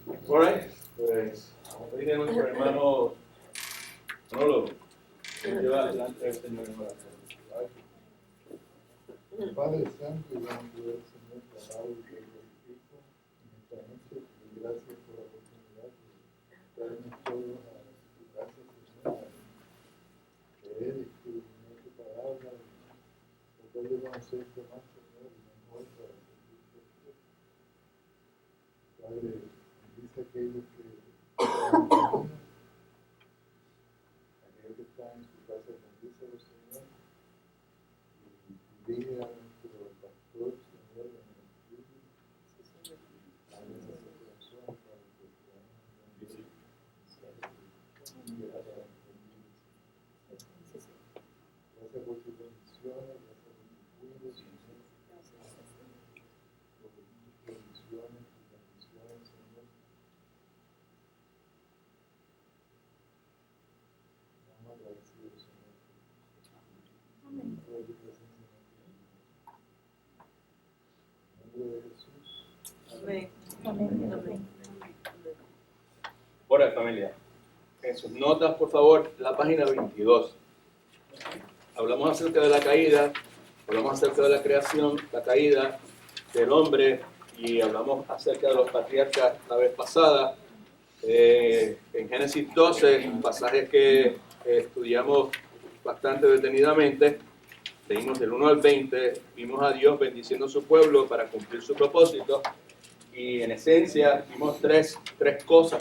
Alright, pues vamos a pedir a nuestro hermano Manolo que lleva adelante el Señor en oración. Padre Santo y buen Dios, Señor, te alabo y te glorifico en esta noche. Te doy gracias por la oportunidad de traernos todos a tu casa, Señor, a leer y escudriñar tu palabra y tratar de conocerte más, Señor, y mejor para servirte a ti. Padre, bendice a aquellos que están en camino, aquellos que están en su casa, bendícelos, Señor. Dirige a nuestro pastor, Señor, en el estudio, abre ese corazón para que podamos entender gracias por tus bendiciones, gracias por tu cuidado, Señor, por tus provisiones, tus bendiciones, Señor. Estamos agradecidos, Señor, por tu presencia en nuestra vida. En el nombre de Jesús. Amén. Amén. Amén. Ora, familia. En sus notas, por favor, la página 22. Hablamos acerca de la caída, hablamos acerca de la creación, la caída del hombre y hablamos acerca de los patriarcas la vez pasada. En Génesis 12, un pasaje que estudiamos bastante detenidamente, leímos del 1 al 20, vimos a Dios bendiciendo a su pueblo para cumplir su propósito y en esencia vimos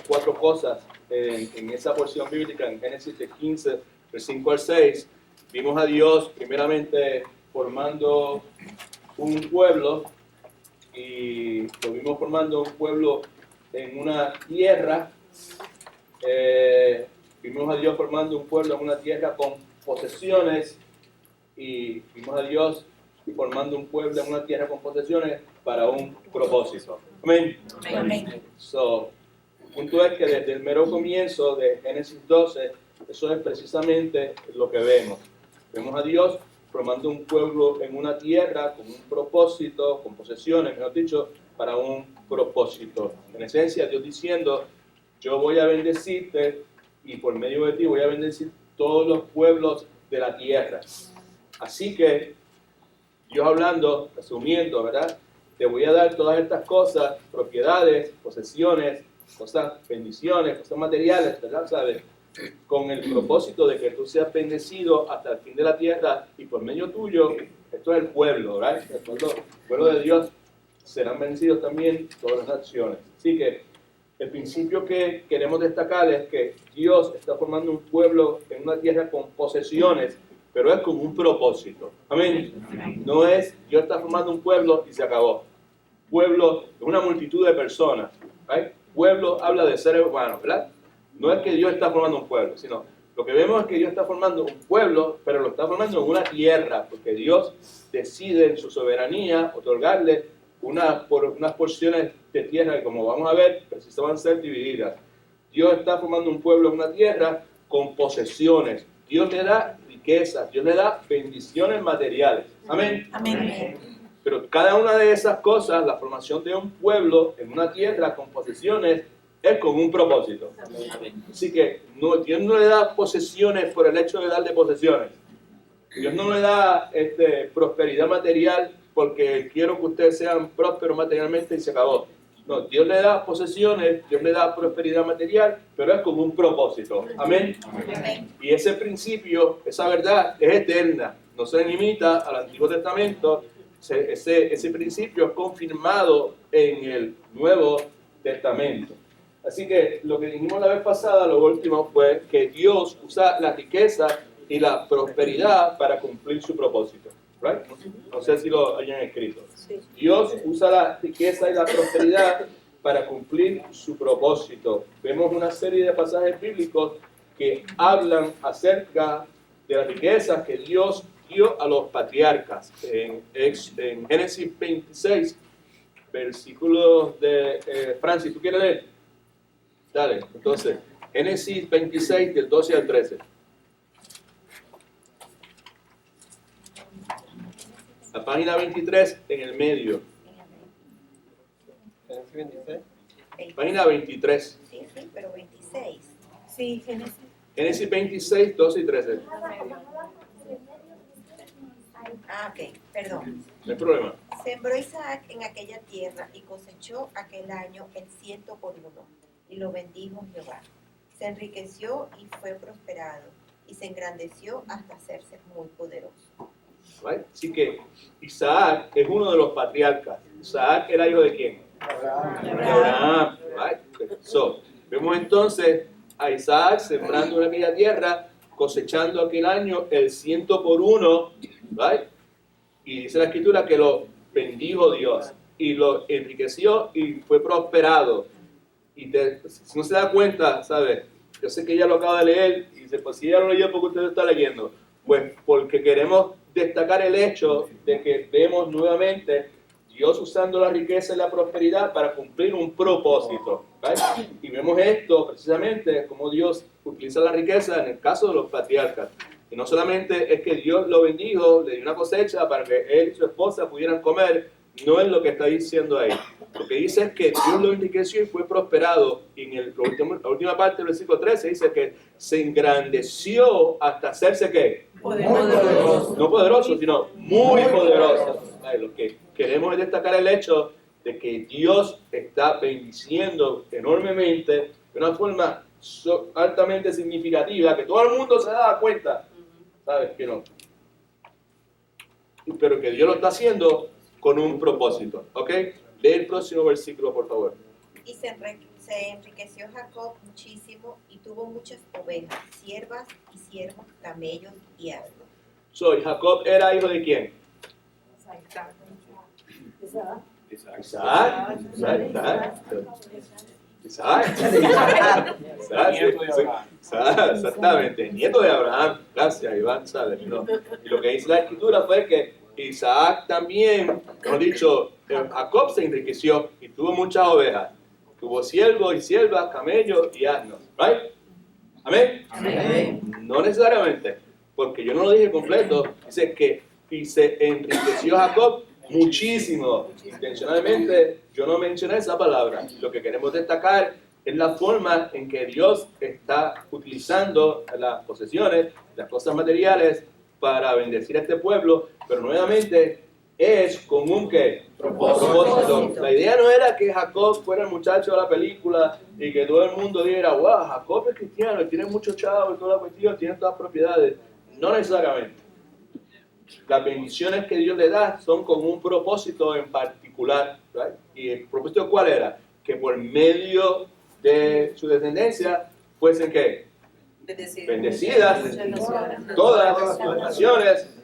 cuatro cosas en esa porción bíblica en Génesis de 15, del 5 al 6. Vimos a Dios primeramente formando un pueblo y lo vimos formando un pueblo en una tierra. Vimos a Dios formando un pueblo en una tierra con posesiones y vimos a Dios formando un pueblo en una tierra con posesiones para un propósito. Amén. Amén. So, el punto es que desde el mero comienzo de Génesis 12, eso es precisamente lo que vemos. Vemos a Dios formando un pueblo en una tierra con un propósito, con posesiones, mejor dicho, para un propósito. En esencia, Dios diciendo, yo voy a bendecirte y por medio de ti voy a bendecir todos los pueblos de la tierra. Así que, Dios hablando, resumiendo, ¿verdad? Te voy a dar todas estas cosas, propiedades, posesiones, cosas, bendiciones, cosas materiales, ¿verdad? ¿Sabes? Con el propósito de que tú seas bendecido hasta el fin de la tierra y por medio tuyo, esto es el pueblo, ¿verdad? El pueblo de Dios serán bendecidos también todas las naciones. Así que el principio que queremos destacar es que Dios está formando un pueblo en una tierra con posesiones, pero es con un propósito. Amén. No es Dios está formando un pueblo y se acabó. Pueblo es una multitud de personas. ¿Right? Pueblo habla de seres humanos, ¿verdad? No es que Dios está formando un pueblo, sino lo que vemos es que Dios está formando un pueblo, pero lo está formando en una tierra, porque Dios decide en su soberanía otorgarle unas porciones de tierra que, como vamos a ver, precisaban ser divididas. Dios está formando un pueblo en una tierra con posesiones. Dios le da riquezas, Dios le da bendiciones materiales. Amén. Amén. Pero cada una de esas cosas, la formación de un pueblo en una tierra con posesiones, es con un propósito. Así que Dios no le da posesiones por el hecho de darle posesiones. Dios no le da prosperidad material porque quiero que ustedes sean prósperos materialmente y se acabó. No, Dios le da posesiones, Dios le da prosperidad material, pero es con un propósito. Amén. Amén. Y ese principio, esa verdad es eterna, no se limita al Antiguo Testamento. Ese principio es confirmado en el Nuevo Testamento. Así que lo que dijimos la vez pasada, lo último, fue que Dios usa la riqueza y la prosperidad para cumplir su propósito. Right? No sé si lo hayan escrito. Dios usa la riqueza y la prosperidad para cumplir su propósito. Vemos una serie de pasajes bíblicos que hablan acerca de las riquezas que Dios dio a los patriarcas. En Génesis 26, versículos de Francis, ¿tú quieres leer? Dale, entonces, Génesis 26, del 12 al 13. La página 23 en el medio. Génesis 26. Página 23. Sí, pero 26. Sí, Génesis. Génesis 26, 12 y 13. Ah, ok, perdón. No hay problema. Sembró Isaac en aquella tierra y cosechó aquel año el 100 por 1, y lo bendijo Jehová. Se enriqueció y fue prosperado, y se engrandeció hasta hacerse muy poderoso. Right? Así que Isaac es uno de los patriarcas. Isaac era hijo de quién? De Abraham. Right? So, vemos entonces a Isaac sembrando en aquella tierra, cosechando aquel año el 100 por 1, right? Y dice la escritura que lo bendijo Dios y lo enriqueció y fue prosperado. Y si no se da cuenta, ¿sabe? Yo sé que ella lo acaba de leer y dice, pues si ella lo leyó, ¿por qué usted lo está leyendo? Pues porque queremos destacar el hecho de que vemos nuevamente Dios usando la riqueza y la prosperidad para cumplir un propósito. ¿Right? Y vemos esto precisamente como Dios utiliza la riqueza en el caso de los patriarcas. Y no solamente es que Dios lo bendijo, le dio una cosecha para que él y su esposa pudieran comer, no es lo que está diciendo ahí. Lo que dice es que Dios lo enriqueció y fue prosperado. Y en la última parte del versículo 13 dice que se engrandeció hasta hacerse ¿qué? Poderoso. No poderoso, sino muy poderoso. Ay, lo que queremos es destacar el hecho de que Dios está bendiciendo enormemente de una forma altamente significativa, que todo el mundo se da cuenta. ¿Sabes? Que no. Pero que Dios lo está haciendo con un propósito. ¿Ok? Lee el próximo versículo, por favor. Y se enriqueció Jacob muchísimo y tuvo muchas ovejas, siervas y siervos, camellos y asnos. So, Jacob era hijo de quién? Isaac. Exactamente, nieto de Abraham. Gracias, Iván, ¿sabes? No. Y lo que dice la escritura fue que Isaac también, mejor dicho, Jacob se enriqueció y tuvo muchas ovejas. Tuvo siervos y siervas, camellos y asnos. ¿Right? ¿Amén? Amén. No necesariamente, porque yo no lo dije completo. Dice que y se enriqueció Jacob muchísimo. Intencionalmente yo no mencioné esa palabra. Lo que queremos destacar es la forma en que Dios está utilizando las posesiones, las cosas materiales para bendecir a este pueblo, pero nuevamente es con un ¿qué? Propósito. La idea no era que Jacob fuera el muchacho de la película y que todo el mundo dijera, wow, Jacob es cristiano, tiene muchos chavos y toda la cuestión, tiene todas las propiedades. No necesariamente. Las bendiciones que Dios le da son con un propósito en particular. ¿Right? ¿Y el propósito cuál era? Que por medio de su descendencia fuesen ¿qué? Bendecidas todas las naciones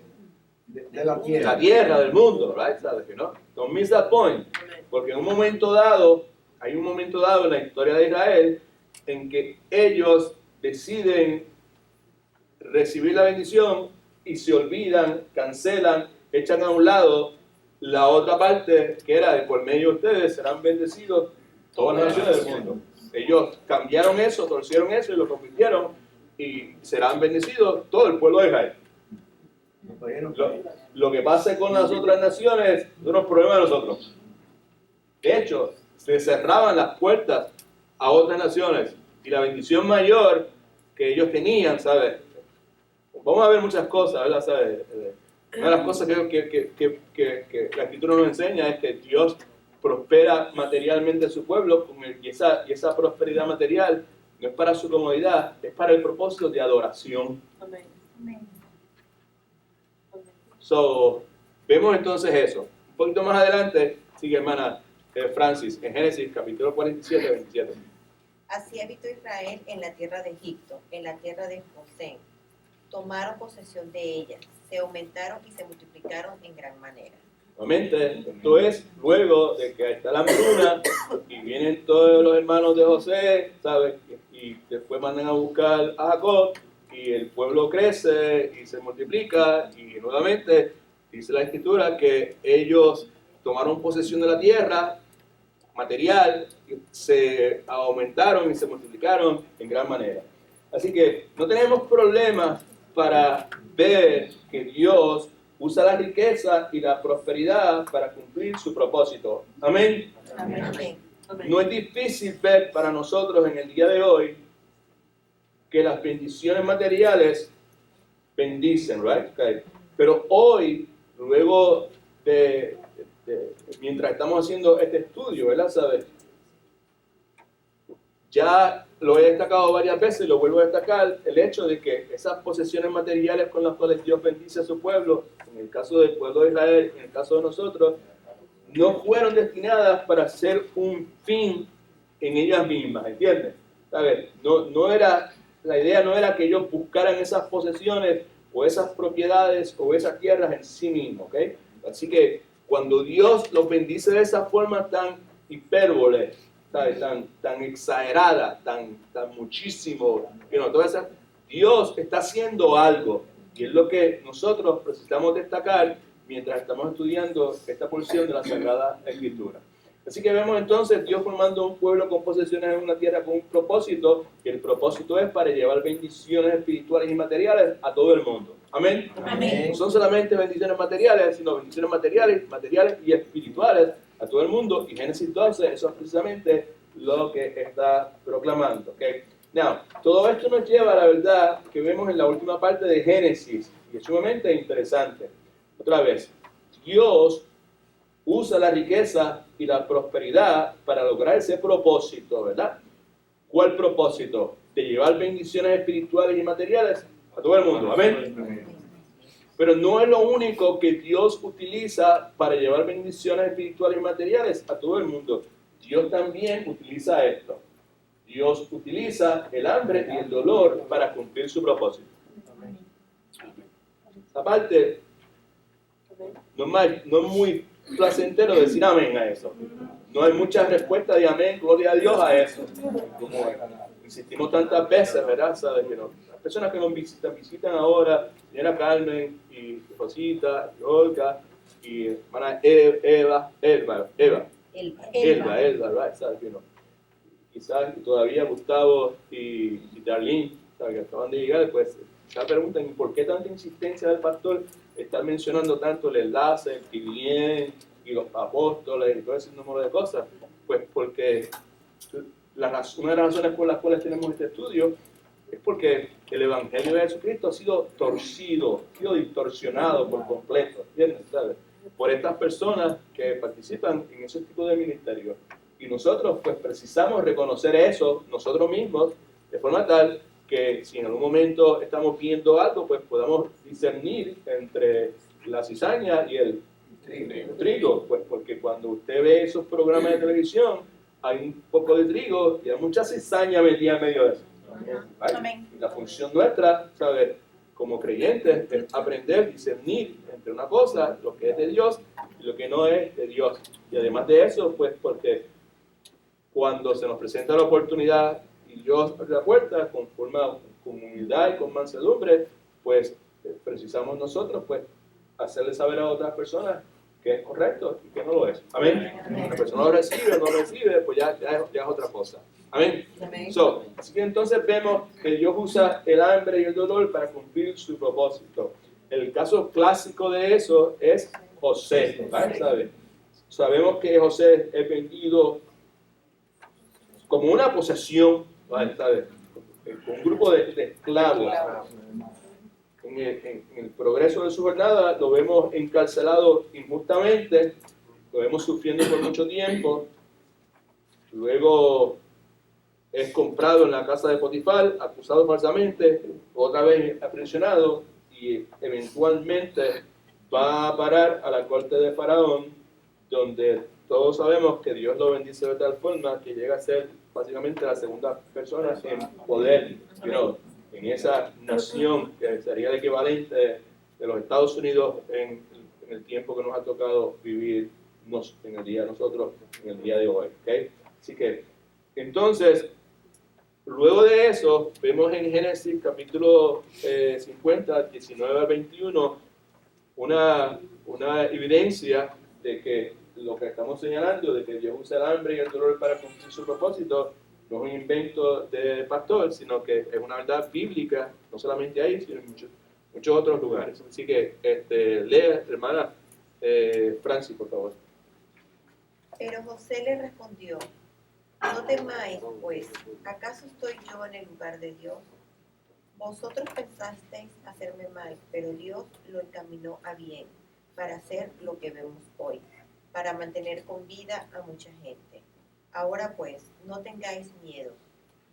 de la de la tierra, del mundo, right? ¿Sabes que no? Don't miss that point. Porque en un momento dado, hay un momento dado en la historia de Israel en que ellos deciden recibir la bendición y se olvidan, cancelan, echan a un lado la otra parte que era de por medio de ustedes serán bendecidos todas las naciones del mundo. Ellos cambiaron eso, torcieron eso y lo convirtieron y serán bendecidos todo el pueblo de Israel. Lo que pasa con las otras naciones es unos problemas de nosotros. De hecho, se cerraban las puertas a otras naciones y la bendición mayor que ellos tenían, ¿sabes? Vamos a ver muchas cosas, ¿verdad? ¿Sabes? Una de las cosas que la Escritura nos enseña es que Dios prospera materialmente a su pueblo y esa prosperidad material no es para su comodidad, es para el propósito de adoración. Amén. So, vemos entonces eso. Un poquito más adelante, sigue hermana Francis, en Génesis capítulo 47, 27. Así habitó Israel en la tierra de Egipto, en la tierra de Gosén. Tomaron posesión de ella, se aumentaron y se multiplicaron en gran manera. Nuevamente, esto es luego de que está la hambruna y vienen todos los hermanos de José, ¿sabes? Y después mandan a buscar a Jacob y el pueblo crece y se multiplica y nuevamente dice la Escritura que ellos tomaron posesión de la tierra material, se aumentaron y se multiplicaron en gran manera. Así que no tenemos problemas para ver que Dios usa la riqueza y la prosperidad para cumplir su propósito. Amén. Amén. Amén. No es difícil ver para nosotros en el día de hoy que las bendiciones materiales bendicen, right? Okay. Pero hoy, luego mientras estamos haciendo este estudio, ¿verdad? ¿Sabes? Ya lo he destacado varias veces y lo vuelvo a destacar, el hecho de que esas posesiones materiales con las cuales Dios bendice a su pueblo, en el caso del pueblo de Israel, en el caso de nosotros, no fueron destinadas para ser un fin en ellas mismas, ¿entiendes? ¿Sabes? La idea no era que ellos buscaran esas posesiones o esas propiedades o esas tierras en sí mismos, ¿ok? Así que cuando Dios los bendice de esa forma tan hipérbole, ¿sabes? Tan exagerada, tan muchísimo, Dios está haciendo algo, y es lo que nosotros precisamos destacar mientras estamos estudiando esta porción de la Sagrada Escritura. Así que vemos entonces Dios formando un pueblo con posesiones en una tierra con un propósito, y el propósito es para llevar bendiciones espirituales y materiales a todo el mundo. Amén. Amén. No son solamente bendiciones materiales, sino bendiciones materiales y espirituales a todo el mundo. Y Génesis 12, eso es precisamente lo que está proclamando. ¿Okay? Now, todo esto nos lleva a la verdad que vemos en la última parte de Génesis, y es sumamente interesante. Otra vez, Dios usa la riqueza y la prosperidad para lograr ese propósito, ¿verdad? ¿Cuál propósito? De llevar bendiciones espirituales y materiales a todo el mundo. Amén. Pero no es lo único que Dios utiliza para llevar bendiciones espirituales y materiales a todo el mundo. Dios también utiliza esto. Dios utiliza el hambre y el dolor para cumplir su propósito. Aparte, no es muy placentero decir amén a eso. No hay mucha respuesta de amén, gloria a Dios a eso. Como insistimos tantas veces, ¿verdad? ¿Sabes? Que no, las personas que nos visitan ahora, señora Carmen y Rosita y Olga y hermana Elba, ¿verdad? ¿Sabes? Que no. Quizás todavía Gustavo y Darlene, ¿sabes? Que acaban de llegar, pues quizás preguntan ¿por qué tanta insistencia del pastor estar mencionando tanto el enlace, el bien y los apóstoles y todo ese número de cosas? Pues porque una de las razones por las cuales tenemos este estudio es porque el Evangelio de Jesucristo ha sido torcido, ha sido distorsionado por completo, ¿entiendes? ¿Sabes? Por estas personas que participan en ese tipo de ministerio. Y nosotros pues precisamos reconocer eso nosotros mismos de forma tal que si en algún momento estamos viendo algo, pues podamos discernir entre la cizaña y el trigo, pues porque cuando usted ve esos programas de televisión, hay un poco de trigo y hay mucha cizaña metida en medio de eso. Amén. Y la función nuestra, ¿sabes? Como creyentes, es aprender a discernir entre una cosa, lo que es de Dios y lo que no es de Dios. Y además de eso, pues porque cuando se nos presenta la oportunidad y Dios abre la puerta con humildad y con mansedumbre, pues precisamos nosotros pues hacerle saber a otras personas que es correcto y que no lo es. Amén. La persona lo recibe o no lo recibe, pues ya es otra cosa. Amén. Así que entonces vemos que Dios usa el hambre y el dolor para cumplir su propósito. El caso clásico de eso es José, ¿sabes? Sabemos que José es vendido como una posesión, ¿sabes? Con un grupo de esclavos. En el progreso de su jornada lo vemos encarcelado injustamente, lo vemos sufriendo por mucho tiempo, luego es comprado en la casa de Potifar, acusado falsamente, otra vez aprisionado y eventualmente va a parar a la corte de Faraón, donde todos sabemos que Dios lo bendice de tal forma que llega a ser básicamente la segunda persona en poder, en esa nación que sería el equivalente de los Estados Unidos en el tiempo que nos ha tocado vivir nosotros en el día de hoy. ¿Okay? Así que, entonces, luego de eso, vemos en Génesis capítulo 50, 19 al 21, una evidencia de que lo que estamos señalando, de que Dios usa el hambre y el dolor para cumplir su propósito, no es un invento de pastor, sino que es una verdad bíblica, no solamente ahí, sino en muchos otros lugares. Así que lea, hermana Francis, por favor. Pero José le respondió: No temáis, pues, ¿acaso estoy yo en el lugar de Dios? Vosotros pensasteis hacerme mal, pero Dios lo encaminó a bien, para hacer lo que vemos hoy, para mantener con vida a mucha gente. Ahora pues, no tengáis miedo,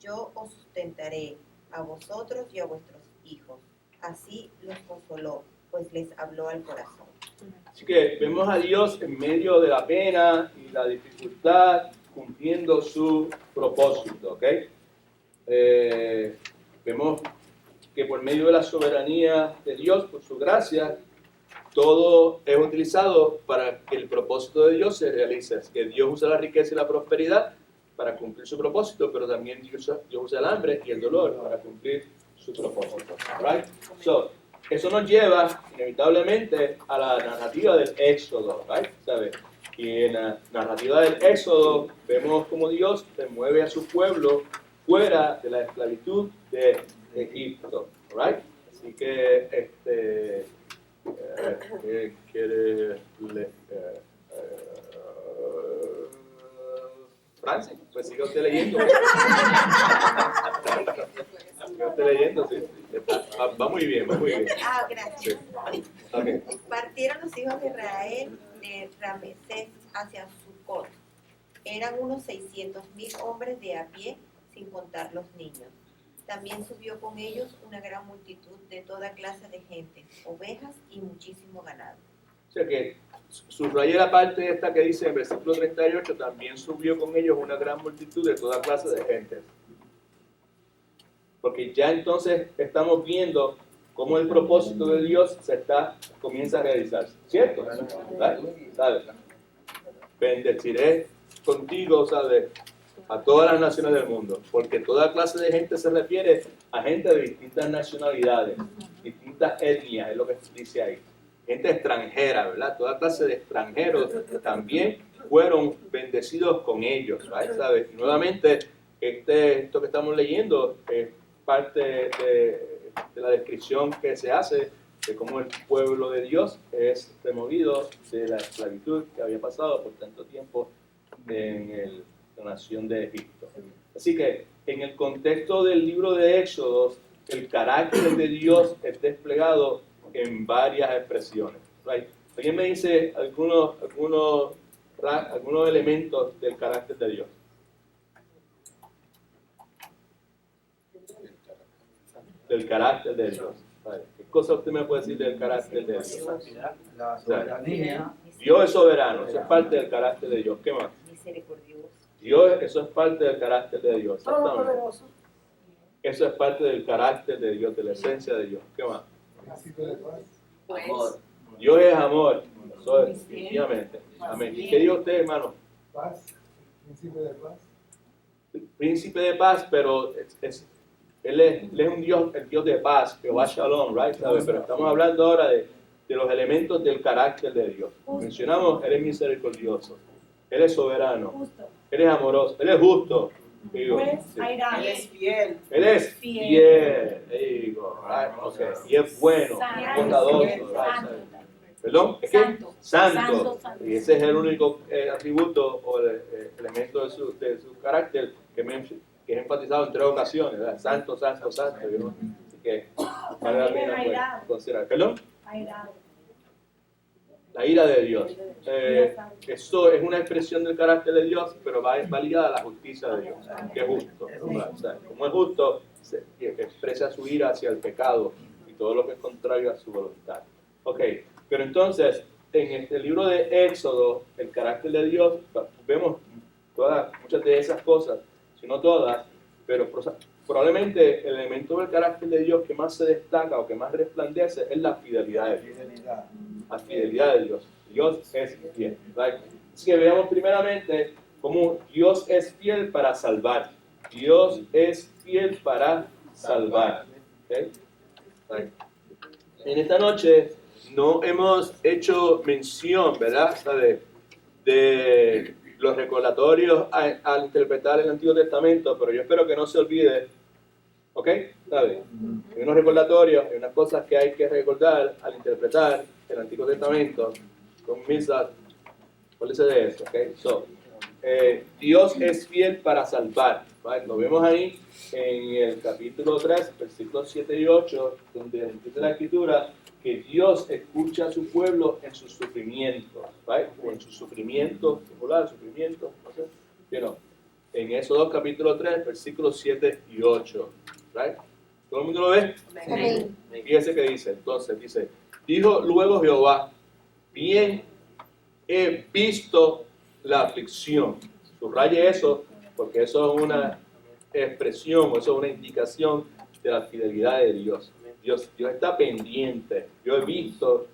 yo os sustentaré a vosotros y a vuestros hijos. Así los consoló, pues les habló al corazón. Así que vemos a Dios en medio de la pena y la dificultad, cumpliendo su propósito, ¿ok? Vemos que por medio de la soberanía de Dios, por su gracia, todo es utilizado para que el propósito de Dios se realice. Es que Dios usa la riqueza y la prosperidad para cumplir su propósito, pero también Dios usa el hambre y el dolor para cumplir su propósito. Right? So, eso nos lleva inevitablemente a la narrativa del Éxodo, right? ¿Sabe? Y en la narrativa del Éxodo vemos cómo Dios mueve a su pueblo fuera de la esclavitud de Egipto, right? Así que Francis, pues siga usted leyendo. Siga usted leyendo, sí. Va muy bien, va muy bien. Gracias. Sí. Okay. Partieron los hijos de Israel de Ramesés hacia Sucot. Eran unos 600,000 hombres de a pie, sin contar los niños. También subió con ellos una gran multitud de toda clase de gente, ovejas y muchísimo ganado. O sea que subrayé la parte esta que dice en versículo 38, también subió con ellos una gran multitud de toda clase de gente. Porque ya entonces estamos viendo cómo el propósito de Dios comienza a realizarse. ¿Cierto? ¿Sabes? Bendeciré contigo, ¿sabes? A todas las naciones del mundo, porque toda clase de gente se refiere a gente de distintas nacionalidades, distintas etnias, es lo que dice ahí. Gente extranjera, ¿verdad? Toda clase de extranjeros también fueron bendecidos con ellos, ¿right? ¿Sabes? Y nuevamente, esto que estamos leyendo es parte de la descripción que se hace de cómo el pueblo de Dios es removido de la esclavitud que había pasado por tanto tiempo en la nación de Egipto. Así que en el contexto del libro de Éxodo, el carácter de Dios es desplegado en varias expresiones. Right? ¿Alguien me dice algunos elementos del carácter de Dios? Del carácter de Dios. Right. ¿Qué cosa usted me puede decir del carácter de Dios? La soberanía. Dios es soberano, eso es parte del carácter de Dios. ¿Qué más? Misericordioso. Dios, eso es parte del carácter de Dios. Todopoderoso. Eso es parte del carácter de Dios, de la esencia de Dios. ¿Qué más? Principio de paz. Pues, Dios es amor. Eso es, definitivamente. Amén. ¿Qué dijo usted, hermano? Paz. Principio de paz. Príncipe de paz, pero él es un Dios, el Dios de paz, Jehová Shalom, right? ¿Sabe? Pero estamos hablando ahora de los elementos del carácter de Dios. Mencionamos, Él es misericordioso, Él es soberano, justo. Él es amoroso, Él es justo. Digo, Pues, sí. airado. Él es fiel. Él es fiel, digo, right? Okay. Y es bueno, Santo. bondadoso, Santo. right? ¿Sabe? ¿Perdón? ¿Es qué? Santo. Santo. Santo. Y ese es el único atributo o elemento de su carácter que es enfatizado en 3 ocasiones, ¿verdad? Santo, santo, santo. ¿No? Así que vale la pena pues, considerar. ¿Perdón? Airado. La ira de Dios. Esto es una expresión del carácter de Dios, pero va ligada a la justicia de Dios, que es justo. ¿Verdad? O sea, como es justo, expresa su ira hacia el pecado y todo lo que es contrario a su voluntad. Ok, pero entonces, en este libro de Éxodo, el carácter de Dios, vemos muchas de esas cosas, si no todas, pero probablemente el elemento del carácter de Dios que más se destaca o que más resplandece es la fidelidad de Dios. La fidelidad de Dios. Dios es fiel. ¿Right? Así que veamos primeramente cómo Dios es fiel para salvar. Dios es fiel para salvar. ¿Okay? Right. En esta noche no hemos hecho mención, ¿verdad? De los recordatorios al interpretar el Antiguo Testamento, pero yo espero que no se olvide, ¿ok? ¿Sabe? Hay unos recordatorios, hay unas cosas que hay que recordar al interpretar el Antiguo Testamento con misas. Acuérdense de eso, ¿ok? So, Dios es fiel para salvar. ¿Vale? Lo vemos ahí en el capítulo 3, versículos 7 y 8, donde dice la Escritura que Dios escucha a su pueblo en sus sufrimientos, ¿vale? O en sus sufrimientos, sufrimientos, no sé, pero en Éxodo capítulo 3, versículos 7 y 8, ¿vale? ¿Todo el mundo lo ve? Amén. Fíjese que dice, entonces, dice, dijo luego Jehová, bien he visto la aflicción. Subraye eso, porque eso es una expresión, eso es una indicación de la fidelidad de Dios. Dios está pendiente. Yo he visto,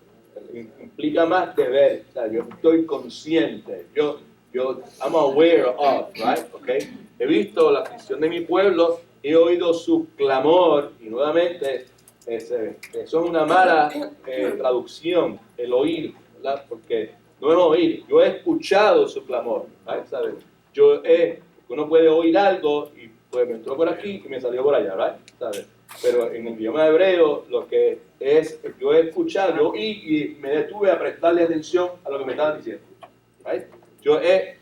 implica más de ver, o sea, yo estoy consciente, I'm aware of, right? Okay. He visto la aflicción de mi pueblo, he oído su clamor, y nuevamente, eso es una mala traducción, el oír, ¿verdad? Porque no es oír, yo he escuchado su clamor, right? ¿Sabes? Uno puede oír algo y pues me entró por aquí y me salió por allá, right? ¿Sabes? Pero en el idioma hebreo lo que es, yo he escuchado, yo oí y me detuve a prestarle atención a lo que me estaban diciendo, right?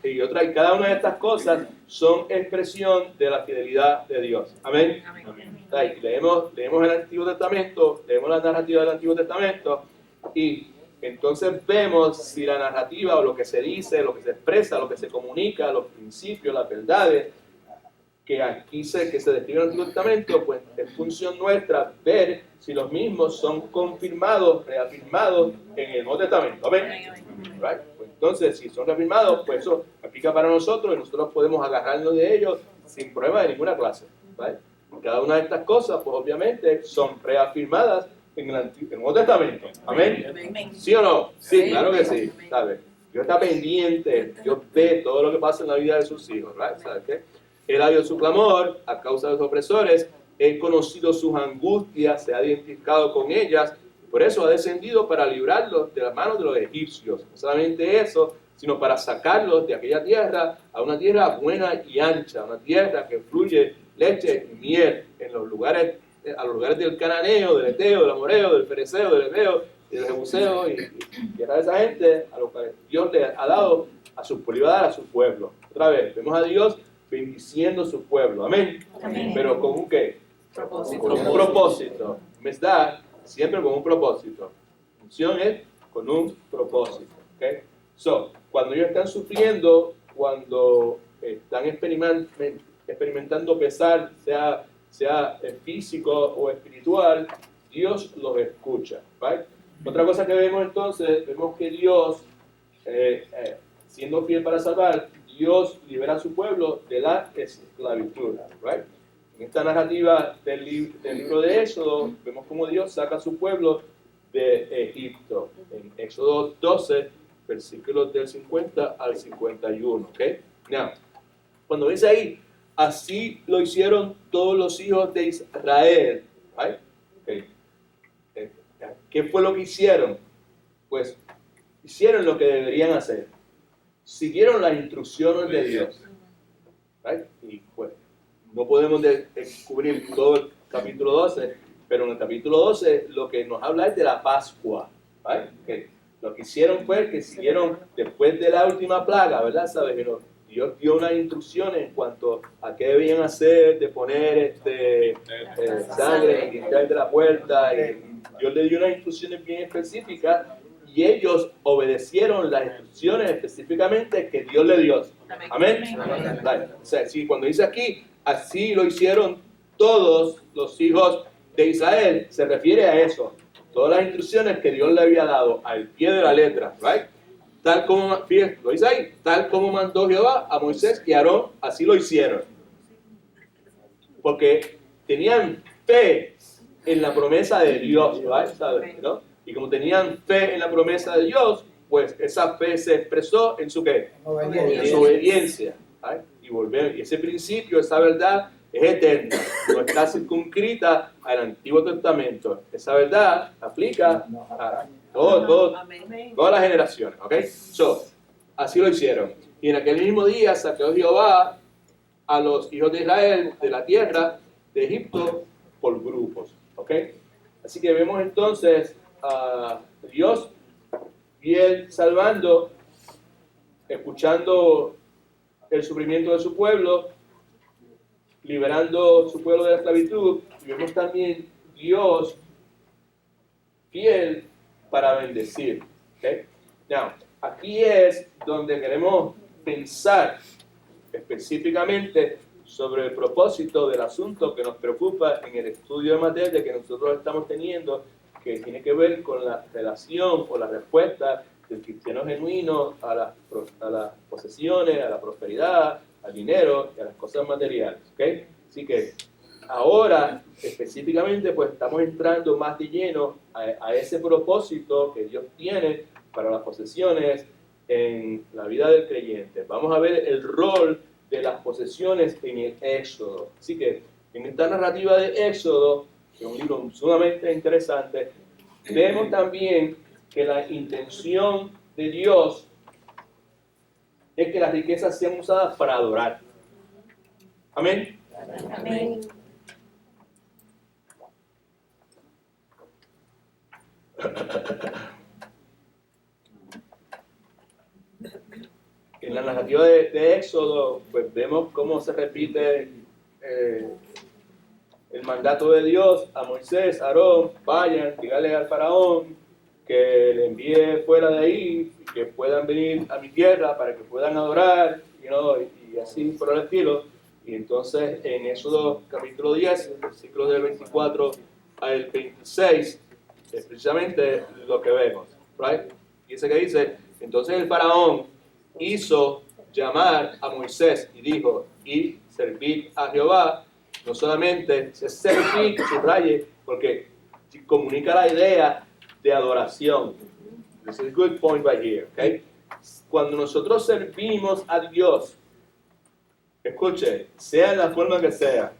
Y cada una de estas cosas son expresión de la fidelidad de Dios. Amén. Right. Leemos el Antiguo Testamento, leemos la narrativa del Antiguo Testamento y entonces vemos si la narrativa o lo que se dice, lo que se expresa, lo que se comunica, los principios, las verdades que aquí que se describe en el Antiguo Testamento, pues es función nuestra ver si los mismos son confirmados, reafirmados en el Nuevo Testamento. Amén. Right. Pues entonces, si son reafirmados, pues eso aplica para nosotros y nosotros podemos agarrarnos de ellos sin problema de ninguna clase. Right. Cada una de estas cosas, pues obviamente, son reafirmadas en el Nuevo Testamento. Amén. ¿Sí o no? Sí, claro que sí. ¿Sabes? Dios está pendiente, Dios ve todo lo que pasa en la vida de sus hijos. Right. ¿Sabes qué? Él ha oído su clamor a causa de los opresores, he conocido sus angustias, se ha identificado con ellas, por eso ha descendido para librarlos de las manos de los egipcios. No solamente eso, sino para sacarlos de aquella tierra a una tierra buena y ancha, una tierra que fluye leche y miel a los lugares del cananeo, del eteo, del amoreo, del fereceo, del heveo, del jebuseo y tierra de esa gente a lo que Dios le ha dado a su pueblo. Otra vez, vemos a Dios bendiciendo su pueblo, amén. Amén. Pero con un qué? Propósito. Con un propósito. ¿Verdad? Siempre con un propósito. La función es con un propósito. ¿Okay? So, cuando ellos están sufriendo, cuando están experimentando pesar, sea físico o espiritual, Dios los escucha. Right? Otra cosa que vemos entonces, vemos que Dios, siendo fiel para salvar, Dios libera a su pueblo de la esclavitud. Right? En esta narrativa del libro de Éxodo, vemos cómo Dios saca a su pueblo de Egipto. En Éxodo 12, versículos del 50 al 51. ¿Okay? Now, cuando dice ahí, así lo hicieron todos los hijos de Israel. Right? Okay. ¿Qué fue lo que hicieron? Pues hicieron lo que deberían hacer. Siguieron las instrucciones de Dios. Right? Y pues, no podemos descubrir todo el capítulo 12, pero en el capítulo 12 lo que nos habla es de la Pascua. Right? Okay. Lo que hicieron fue que siguieron después de la última plaga, ¿verdad? ¿Sabes? Dios dio unas instrucciones en cuanto a qué debían hacer, de poner sangre en el de la puerta. Y Dios le dio unas instrucciones bien específicas y ellos obedecieron las instrucciones específicamente que Dios le dio. Amén. Right. O sea, si cuando dice aquí, así lo hicieron todos los hijos de Israel, se refiere a eso. Todas las instrucciones que Dios le había dado al pie de la letra, right? Tal como, fíjate, lo dice ahí, tal como mandó Jehová a Moisés y a Aarón, así lo hicieron. Porque tenían fe en la promesa de Dios, right? ¿Sabes? ¿No? Y como tenían fe en la promesa de Dios, pues esa fe se expresó en su ¿qué? En su obediencia. ¿Right? Y ese principio, esa verdad, es eterna, no está circunscrita al Antiguo Testamento. Esa verdad aplica a todas las generaciones. ¿Okay? So, así lo hicieron. Y en aquel mismo día sacó Jehová a los hijos de Israel de la tierra de Egipto por grupos. ¿Okay? Así que vemos entonces a Dios fiel salvando, escuchando el sufrimiento de su pueblo, liberando su pueblo de la esclavitud, y vemos también Dios fiel para bendecir. ¿Okay? Now, aquí es donde queremos pensar específicamente sobre el propósito del asunto que nos preocupa en el estudio de materia que nosotros estamos teniendo, que tiene que ver con la relación o la respuesta del cristiano genuino a las posesiones, a la prosperidad, al dinero y a las cosas materiales. ¿Okay? Así que ahora específicamente pues estamos entrando más de lleno a ese propósito que Dios tiene para las posesiones en la vida del creyente. Vamos a ver el rol de las posesiones en el Éxodo. Así que en esta narrativa de Éxodo, que es un libro sumamente interesante, vemos también que la intención de Dios es que las riquezas sean usadas para adorar. Amén. Amén. En la narrativa de Éxodo, pues vemos cómo se repite el mandato de Dios a Moisés, a Aarón: vayan, díganle al faraón que le envíe fuera de ahí, y que puedan venir a mi tierra para que puedan adorar, y así por el estilo. Y entonces en Éxodo capítulo 10, versículos del 24 al 26, es precisamente lo que vemos. Right? Dice que dice: entonces el faraón hizo llamar a Moisés y dijo: y servid a Jehová. No solamente se servir, subraye, porque comunica la idea de adoración. This is a good point right here, okay? Cuando nosotros servimos a Dios, escuche, sea en la forma que sea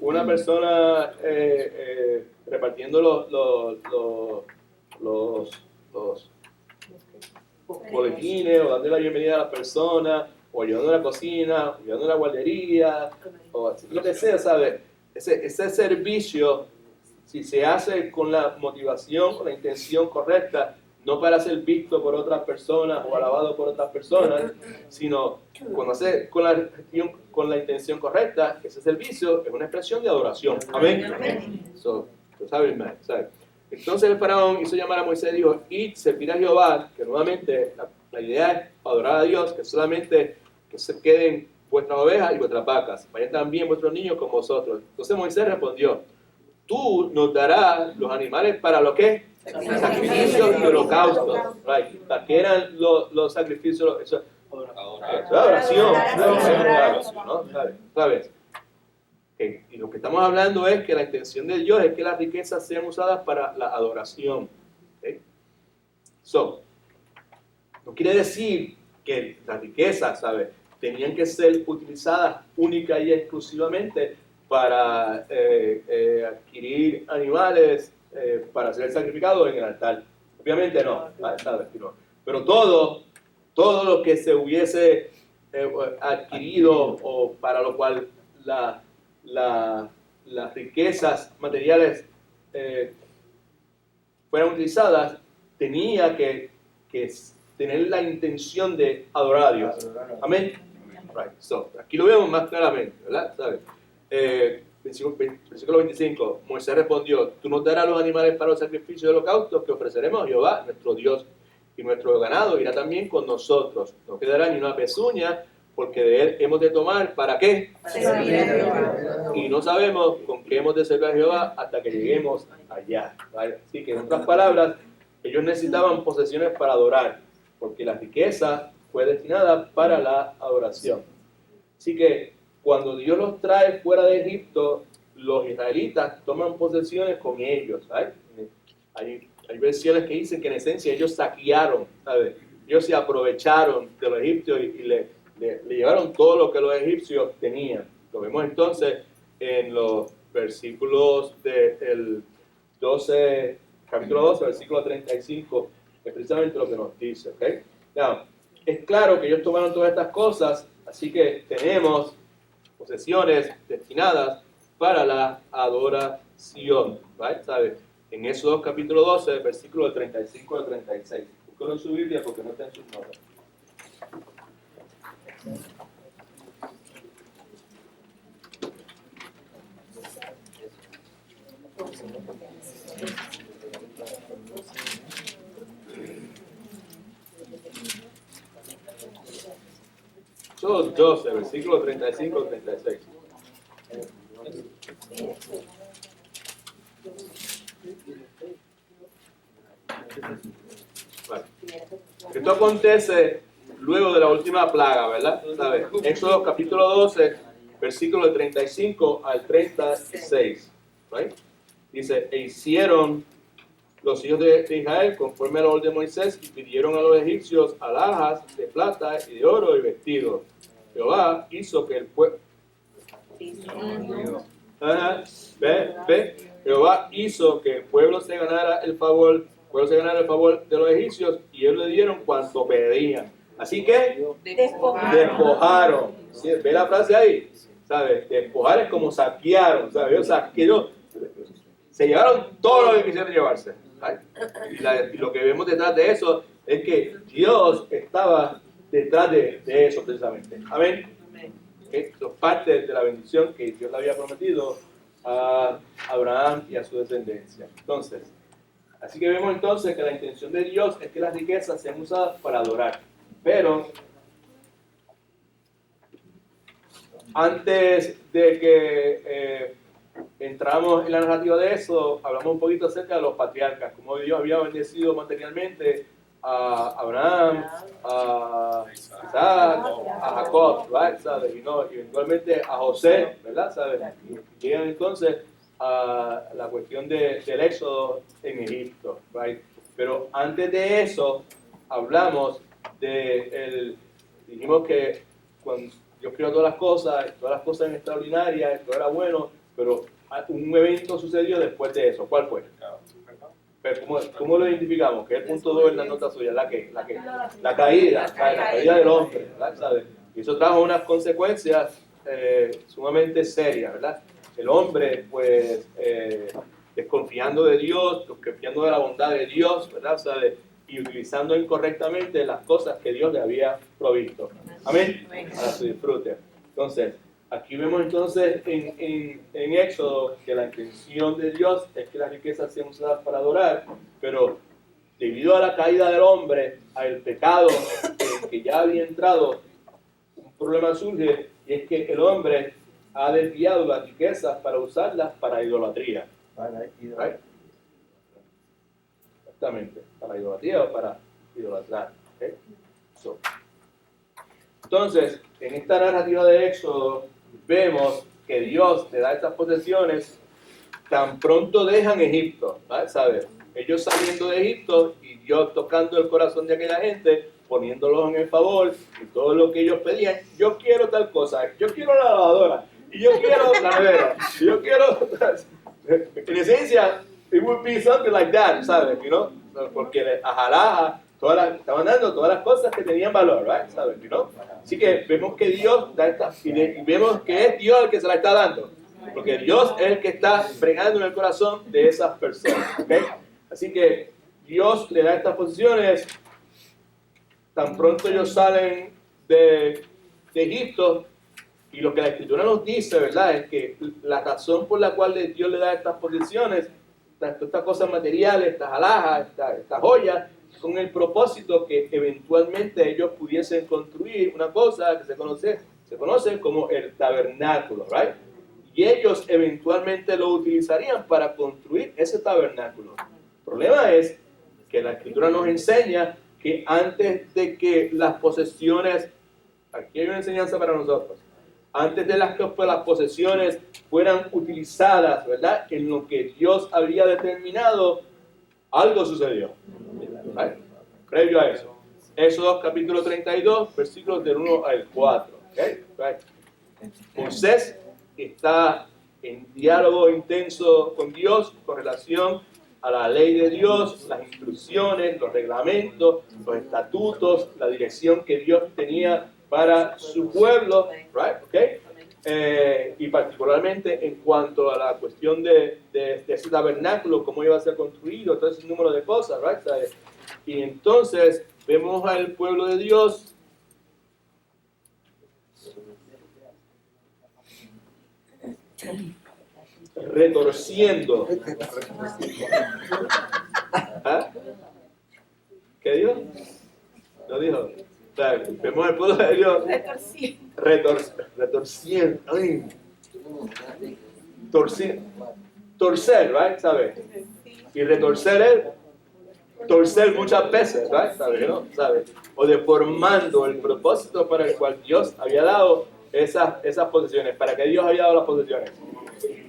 una persona repartiendo los boletines, o dando la bienvenida a la persona, o ayudando a la cocina, o ayudando a la guardería, o lo que sea, ¿sabe? Ese servicio, si se hace con la motivación, con la intención correcta, no para ser visto por otras personas o alabado por otras personas, sino cuando hace con la intención correcta, ese servicio es una expresión de adoración. Amén. So, ¿sabes? Entonces el faraón hizo llamar a Moisés y dijo: id, servid a Jehová, que nuevamente la idea es adorar a Dios, que solamente que se queden vuestras ovejas y vuestras vacas, vayan también vuestros niños con vosotros. Entonces Moisés respondió: tú nos darás los animales para lo que sacrificios y holocaustos. Right. ¿Qué eran los sacrificios? Eso es adoración. ¿No? ¿Sabes? Y lo que estamos hablando es que la intención de Dios es que las riquezas sean usadas para la adoración. ¿Okay? So, no quiere decir que las riquezas, ¿sabes?, tenían que ser utilizadas única y exclusivamente para adquirir animales para ser sacrificados en el altar. Obviamente no, ¿sabes? Pero todo lo que se hubiese adquirido o para lo cual las riquezas materiales fueran utilizadas, tenía que tener la intención de adorar a Dios. Amén. Right. So, aquí lo vemos más claramente, ¿verdad? ¿Sabes? Versículo 25, Moisés respondió: tú nos darás los animales para los sacrificios de holocaustos que ofreceremos a Jehová, nuestro Dios, y nuestro ganado irá también con nosotros. No quedará ni una pezuña, porque de él hemos de tomar, ¿para qué? Y no sabemos con qué hemos de servir a Jehová hasta que lleguemos allá. ¿Vale? Así que en otras palabras, ellos necesitaban posesiones para adorar, porque la riqueza fue destinada para la adoración. Así que cuando Dios los trae fuera de Egipto, los israelitas toman posesiones con ellos. ¿Sabes? Hay versiones que dicen que en esencia ellos saquearon, ¿sabes? Ellos se aprovecharon de los egipcios y le llevaron todo lo que los egipcios tenían. Lo vemos entonces en los versículos del 12, capítulo 12, versículo 35, es precisamente lo que nos dice. ¿Okay? Now, es claro que ellos tomaron todas estas cosas, así que tenemos posesiones destinadas para la adoración. ¿Right? ¿Sabes? En Éxodo capítulo 12, versículo 35 al 36. Búsquenlo en su Biblia porque no está en sus notas. Éxodo 12, versículo 35 al 36. Vale. Esto acontece luego de la última plaga, ¿verdad? ¿Sabes? Éxodo capítulo 12, versículo 35 al 36. ¿Right? Dice, e hicieron los hijos de Israel conforme a la orden de Moisés y pidieron a los egipcios alhajas de plata y de oro y vestidos. Jehová hizo que el pueblo... Jehová hizo que el pueblo se ganara el favor, de los egipcios y ellos le dieron cuanto pedían. Así que despojaron. ¿Sí? ¿Ve la frase ahí? ¿Sabes? Despojar es como saquearon. ¿Sabes? Se llevaron todo lo que quisieron llevarse. Y lo que vemos detrás de eso es que Dios estaba detrás de eso precisamente. Amén. Esto es parte de la bendición que Dios le había prometido a Abraham y a su descendencia. Entonces, así que vemos entonces que la intención de Dios es que las riquezas sean usadas para adorar. Pero antes de que entramos en la narrativa de eso, hablamos un poquito acerca de los patriarcas, cómo Dios había bendecido materialmente a Abraham, a Isaac, a Jacob, ¿right? ¿Sabes? Y no, eventualmente a José, ¿verdad? ¿Sabes? Y llegan entonces a la cuestión del éxodo en Egipto, ¿right? Pero antes de eso, hablamos dijimos que cuando Dios creó todas las cosas eran extraordinarias, todo era bueno, pero un evento sucedió después de eso. ¿Cuál fue? Pero ¿cómo lo identificamos? Que es el punto 2 en la nota suya, la caída, ¿sabes? La caída del hombre, ¿verdad? ¿Sabes? Y eso trajo unas consecuencias sumamente serias, ¿verdad? El hombre, pues, desconfiando de Dios, desconfiando de la bondad de Dios, ¿verdad? ¿Sabes? Y utilizando incorrectamente las cosas que Dios le había provisto. Amén. Para su disfrute. Entonces, aquí vemos entonces en Éxodo que la intención de Dios es que las riquezas sean usadas para adorar, pero debido a la caída del hombre, al pecado que ya había entrado, un problema surge y es que el hombre ha desviado las riquezas para usarlas para idolatría. ¿Right? Exactamente, para idolatría o para idolatrar. ¿Okay? Entonces, en esta narrativa de Éxodo, vemos que Dios le da estas posesiones tan pronto dejan Egipto, ¿sabes? Ellos saliendo de Egipto y Dios tocando el corazón de aquella gente, poniéndolos en el favor y todo lo que ellos pedían. Yo quiero tal cosa, yo quiero la lavadora, y yo quiero la nevera, y yo quiero... En esencia, it would be something like that, ¿sabes? You know? Porque a Jalaja estaban dando todas las cosas que tenían valor, right? ¿Sabes? You know? Así que vemos que Dios da esta, y vemos que es Dios el que se la está dando, porque Dios es el que está bregando en el corazón de esas personas, ¿okay? Así que Dios le da estas posiciones tan pronto ellos salen de Egipto. Y lo que la Escritura nos dice, ¿verdad?, es que la razón por la cual Dios le da estas posiciones, estas cosas materiales, estas alhajas, estas joyas, con el propósito que eventualmente ellos pudiesen construir una cosa que se conoce como el tabernáculo, ¿right? Y ellos eventualmente lo utilizarían para construir ese tabernáculo. El problema es que la Escritura nos enseña que antes de que las posesiones, aquí hay una enseñanza para nosotros, antes de que las posesiones fueran utilizadas, ¿verdad?, en lo que Dios había determinado, algo sucedió. ¿Right? Previo a eso. Éxodo capítulo 32, versículos del 1 al 4. ¿Okay? Right? Moisés está en diálogo intenso con Dios con relación a la ley de Dios, las instrucciones, los reglamentos, los estatutos, la dirección que Dios tenía para su pueblo, right? Okay. Y particularmente en cuanto a la cuestión de ese tabernáculo, cómo iba a ser construido, todo ese número de cosas, right? Y entonces vemos al pueblo de Dios retorciendo. ¿Ah? ¿Qué dijo? No dijo. O sea, vemos el pueblo de Dios retorciendo. Ay. Torcer, ¿right? ¿Sabes? Y retorcer es torcer muchas veces, ¿right? ¿Sabes? ¿No? ¿Sabes? O deformando el propósito para el cual Dios había dado esas posesiones. ¿Para qué Dios había dado las posesiones?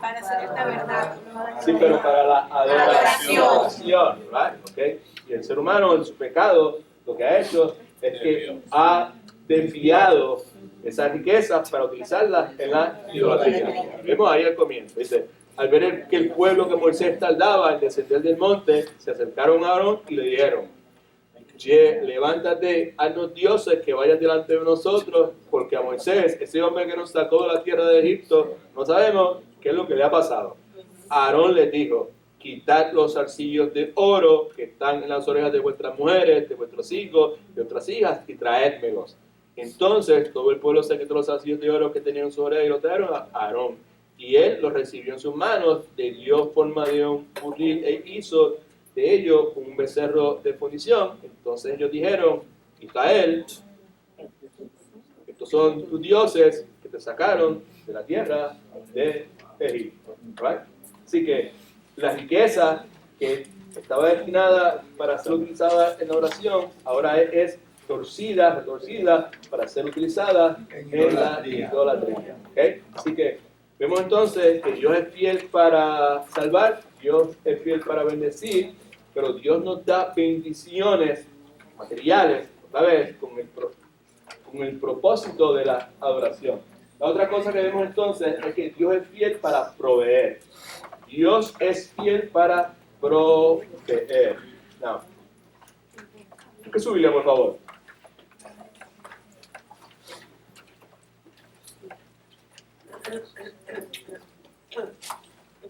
Para hacer esta verdad. Sí, pero para la adoración, ¿right? ¿Okay? Y el ser humano, en su pecado, lo que ha hecho es que ha desviado esas riquezas para utilizarlas en la idolatría. Vemos ahí al comienzo, dice, al ver que el pueblo que Moisés tardaba en descender del monte, se acercaron a Aarón y le dijeron, levántate, haznos dioses que vayan delante de nosotros, porque a Moisés, ese hombre que nos sacó de la tierra de Egipto, no sabemos qué es lo que le ha pasado. Aarón les dijo, quitad los zarcillos de oro que están en las orejas de vuestras mujeres, de vuestros hijos, de vuestras hijas, y traédmelos. Entonces todo el pueblo se quitó los zarcillos de oro que tenían en su oreja y los trajeron a Aarón. Y él los recibió en sus manos, le dio forma de un buril e hizo de ello un becerro de fundición. Entonces ellos dijeron, Israel, estos son tus dioses que te sacaron de la tierra de Egipto. Right? Así que la riqueza que estaba destinada para ser utilizada en la oración, ahora es retorcida para ser utilizada en la idolatría. ¿Okay? Así que vemos entonces que Dios es fiel para salvar, Dios es fiel para bendecir, pero Dios nos da bendiciones materiales, otra vez, con el propósito de la adoración. La otra cosa que vemos entonces es que Dios es fiel para proveer. Dios es fiel para proveer. Now, busque su Biblia, por favor.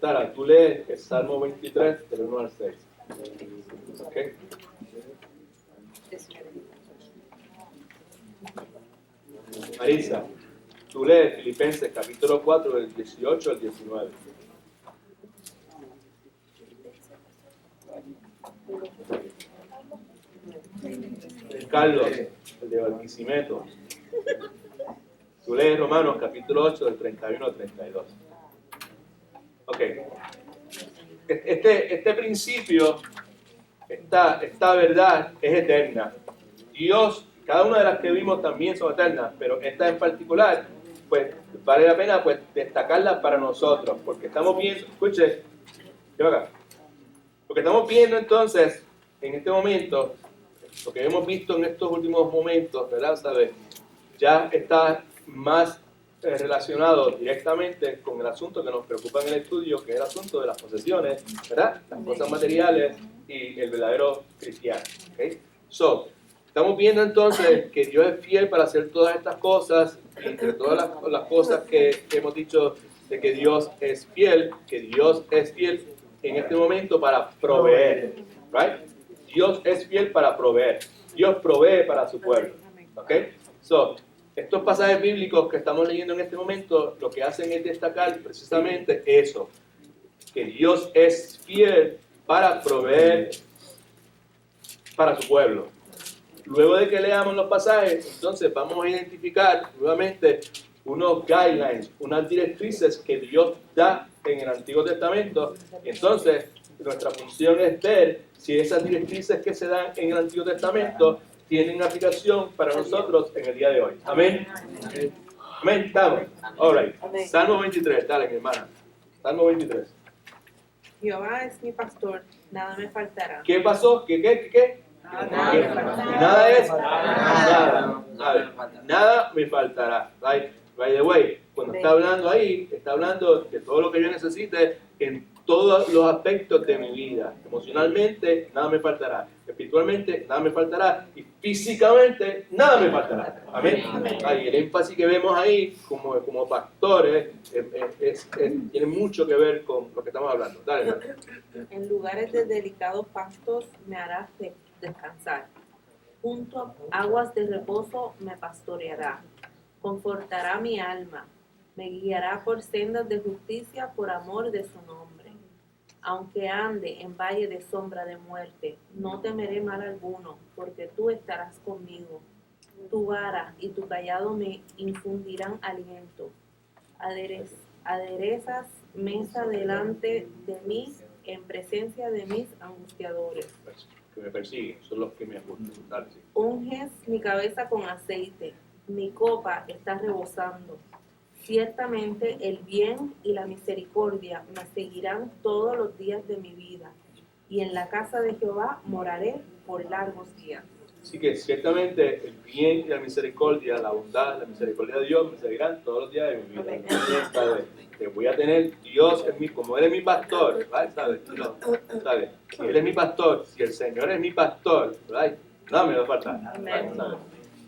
Tara, tú lees el Salmo 23, del 1 al 6. ¿Ok? Marisa, tú lees Filipenses capítulo 4, del 18 al 19. Carlos, el de Barquisimeto. Tú lees Romanos capítulo 8, del 31 al 32. Ok. Este principio, esta verdad es eterna. Dios, cada una de las que vimos también son eternas, pero esta en particular, pues vale la pena pues destacarla para nosotros, porque estamos viendo, escuche, acá, porque estamos viendo entonces, en este momento, lo que hemos visto en estos últimos momentos, ¿verdad? ¿Sabes? Ya está más relacionado directamente con el asunto que nos preocupa en el estudio, que es el asunto de las posesiones, ¿verdad? Las cosas materiales y el verdadero cristiano. ¿Okay? So, estamos viendo entonces que Dios es fiel para hacer todas estas cosas, y entre todas las cosas que hemos dicho de que Dios es fiel, en este momento para proveer. Right? Dios es fiel para proveer. Dios provee para su pueblo. ¿Okay? So, estos pasajes bíblicos que estamos leyendo en este momento, lo que hacen es destacar precisamente eso, que Dios es fiel para proveer para su pueblo. Luego de que leamos los pasajes, entonces vamos a identificar nuevamente unos guidelines, unas directrices que Dios da en el Antiguo Testamento. Entonces, nuestra función es ver si esas directrices que se dan en el Antiguo Testamento tienen aplicación para nosotros en el día de hoy. Amén. Amén. Estamos. All right. Salmo 23. Dale, mi hermana. Salmo 23. Jehová es mi pastor, nada me faltará. ¿Qué pasó? ¿Qué? Nada me faltará. Nada es nada. Nada me faltará. Right? By the way, cuando está hablando ahí, está hablando de todo lo que yo necesite en todos los aspectos de mi vida. Emocionalmente, nada me faltará. Espiritualmente, nada me faltará. Y físicamente, nada me faltará. Amén. Ahí, el énfasis que vemos ahí como pastores tiene mucho que ver con lo que estamos hablando. Dale. En lugares de delicados pastos me harás descansar. Junto a aguas de reposo me pastoreará. Confortará mi alma. Me guiará por sendas de justicia por amor de su nombre. Aunque ande en valle de sombra de muerte, no temeré mal alguno, porque tú estarás conmigo. Tu vara y tu callado me infundirán aliento. Aderezas mesa delante de mí, en presencia de mis angustiadores. Que me persiguen, son los que me apuntan. Dale, sí. Unges mi cabeza con aceite, mi copa está rebosando. Ciertamente el bien y la misericordia me seguirán todos los días de mi vida, y en la casa de Jehová moraré por largos días. Así que ciertamente el bien y la misericordia, la bondad, la misericordia de Dios me seguirán todos los días de mi vida. ¿Sabes? Que voy a tener Dios en mí, como Él es mi pastor, ¿verdad? ¿Sabes? No, ¿sabes? Si Él es mi pastor, si el Señor es mi pastor, ¿verdad? Nada me va a faltar.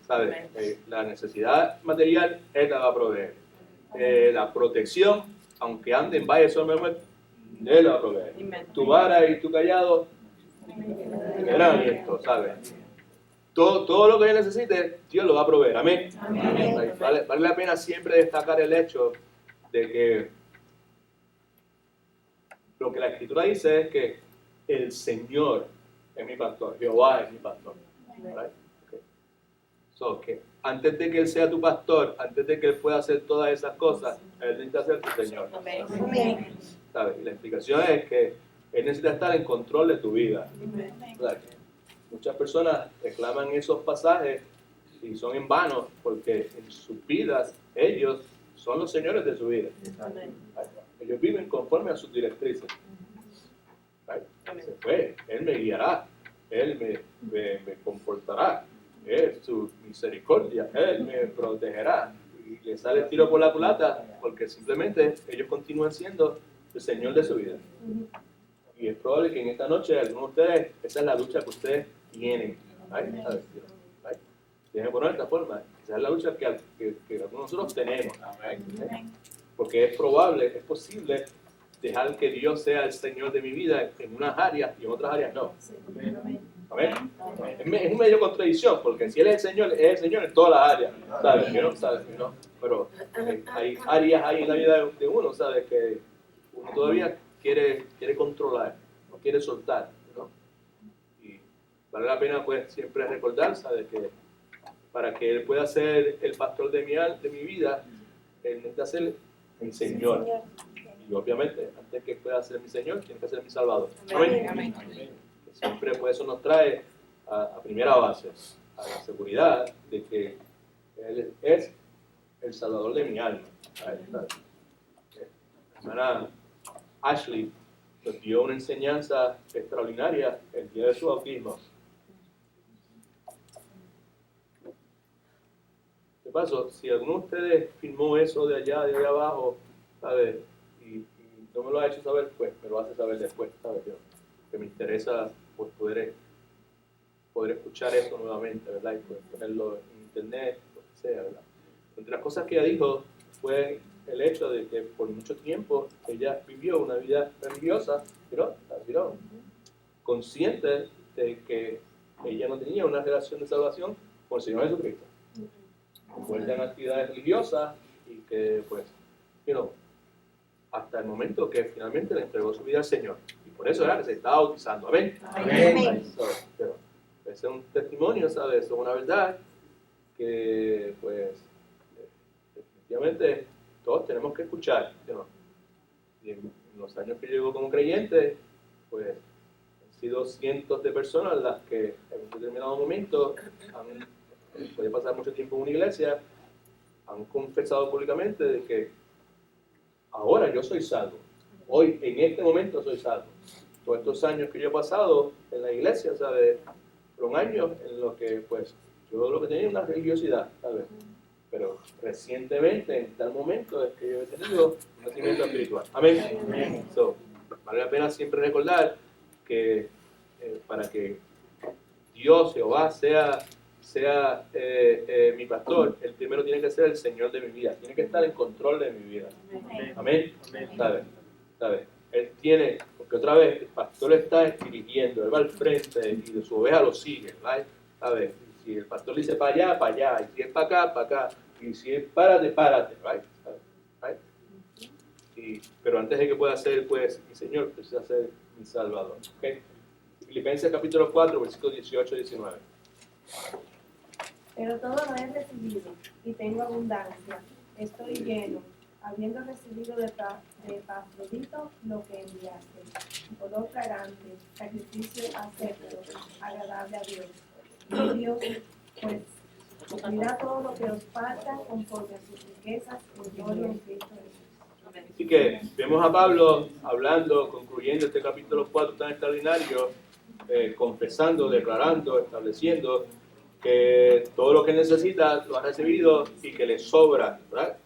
¿Sabes? ¿Sabes? La necesidad material Él la va a proveer. La protección, aunque ande en valle de sombra de muerte, Él la va a proveer. Tu vara y tu callado serán esto, ¿sabes? Todo lo que yo necesite, Dios lo va a proveer. Amén. Amén. Vale la pena siempre destacar el hecho de que lo que la Escritura dice es que el Señor es mi pastor, Jehová es mi pastor. Right? Okay. So, que antes de que Él sea tu pastor, antes de que Él pueda hacer todas esas cosas, Él necesita ser tu Señor. Amén. ¿Sabes? Y la explicación es que Él necesita estar en control de tu vida. ¿Verdad? Muchas personas reclaman esos pasajes y son en vano porque en sus vidas ellos son los señores de su vida. Ellos viven conforme a sus directrices. Se fue, Él me guiará, Él me comportará, es su misericordia, Él me protegerá. Y le sale el tiro por la culata porque simplemente ellos continúan siendo el Señor de su vida. Y es probable que en esta noche algunos de ustedes, esa es la lucha que ustedes tienen. Déjenme poner de esta forma. Esa es la lucha que algunos de nosotros tenemos. Porque es probable, es posible dejar que Dios sea el Señor de mi vida en unas áreas y en otras áreas no. ¿Amén? Es un medio contradicción, porque si Él es el Señor en todas las áreas. ¿Sabes? ¿No? ¿Sabes? ¿No? Pero hay áreas ahí en la vida de uno, ¿sabes? Que uno todavía quiere controlar, no quiere soltar, ¿no? Y vale la pena pues siempre recordar, ¿sabes? Que para que Él pueda ser el pastor de mi vida, Él necesita ser mi Señor. Y obviamente, antes que pueda ser mi Señor, tiene que ser mi Salvador. Amén. Amén. Que siempre pues eso nos trae a primera base, a la seguridad de que Él es el Salvador de mi alma. Hermana Ashley nos dio una enseñanza extraordinaria el día de su bautismo. ¿Qué pasó? Si alguno de ustedes filmó eso de allá abajo, ¿sabes? Y no me lo ha hecho saber, pues me lo hace saber después, ¿sabes? Que me interesa pues, poder escuchar eso nuevamente, ¿verdad? Y poder ponerlo en internet, lo que sea, ¿verdad? Entre las cosas que ella dijo fue el hecho de que por mucho tiempo ella vivió una vida religiosa, ¿no? Consciente de que ella no tenía una relación de salvación con el Señor Jesucristo. Envuelta en actividades religiosas y que, pues, hasta el momento que finalmente le entregó su vida al Señor. Y por eso era que se estaba bautizando. Amén. Amén. Pero ese es un testimonio, ¿sabes? Es una verdad que, pues, definitivamente todos tenemos que escuchar, ¿no? Y en los años que llevo como creyente, pues han sido cientos de personas las que en un determinado momento puede pasar mucho tiempo en una iglesia, han confesado públicamente de que ahora yo soy salvo, hoy en este momento soy salvo. Todos estos años que yo he pasado en la iglesia, ¿sabes? Fueron años en los que pues yo lo que tenía una religiosidad, ¿sabes? Pero recientemente, en tal momento, es que yo he tenido un nacimiento espiritual. Amén. So, vale la pena siempre recordar que para que Dios, Jehová, sea mi pastor, el primero tiene que ser el Señor de mi vida. Tiene que estar en control de mi vida. Amén. ¿Sabes? Él tiene, porque otra vez, el pastor está dirigiendo, él va al frente y de su oveja lo sigue, ¿right? ¿Sabes? Si el pastor dice para allá, y si es para acá, y si es párate, right? pero antes de que pueda ser pues mi Señor, precisa ser mi Salvador. ¿Okay? Filipenses capítulo 4, versículos 18 y 19. Pero todo lo he recibido y tengo abundancia. Estoy lleno, habiendo recibido de Epafrodito lo que enviaste. Olor fragante, sacrificio acepto, agradable a Dios. Y Dios, pues, cumplirá todo lo que os falta conforme a sus riquezas en gloria en Cristo Jesús. Así que vemos a Pablo hablando, concluyendo este capítulo 4 tan extraordinario, confesando, declarando, estableciendo que todo lo que necesita lo ha recibido y que le sobra, ¿verdad?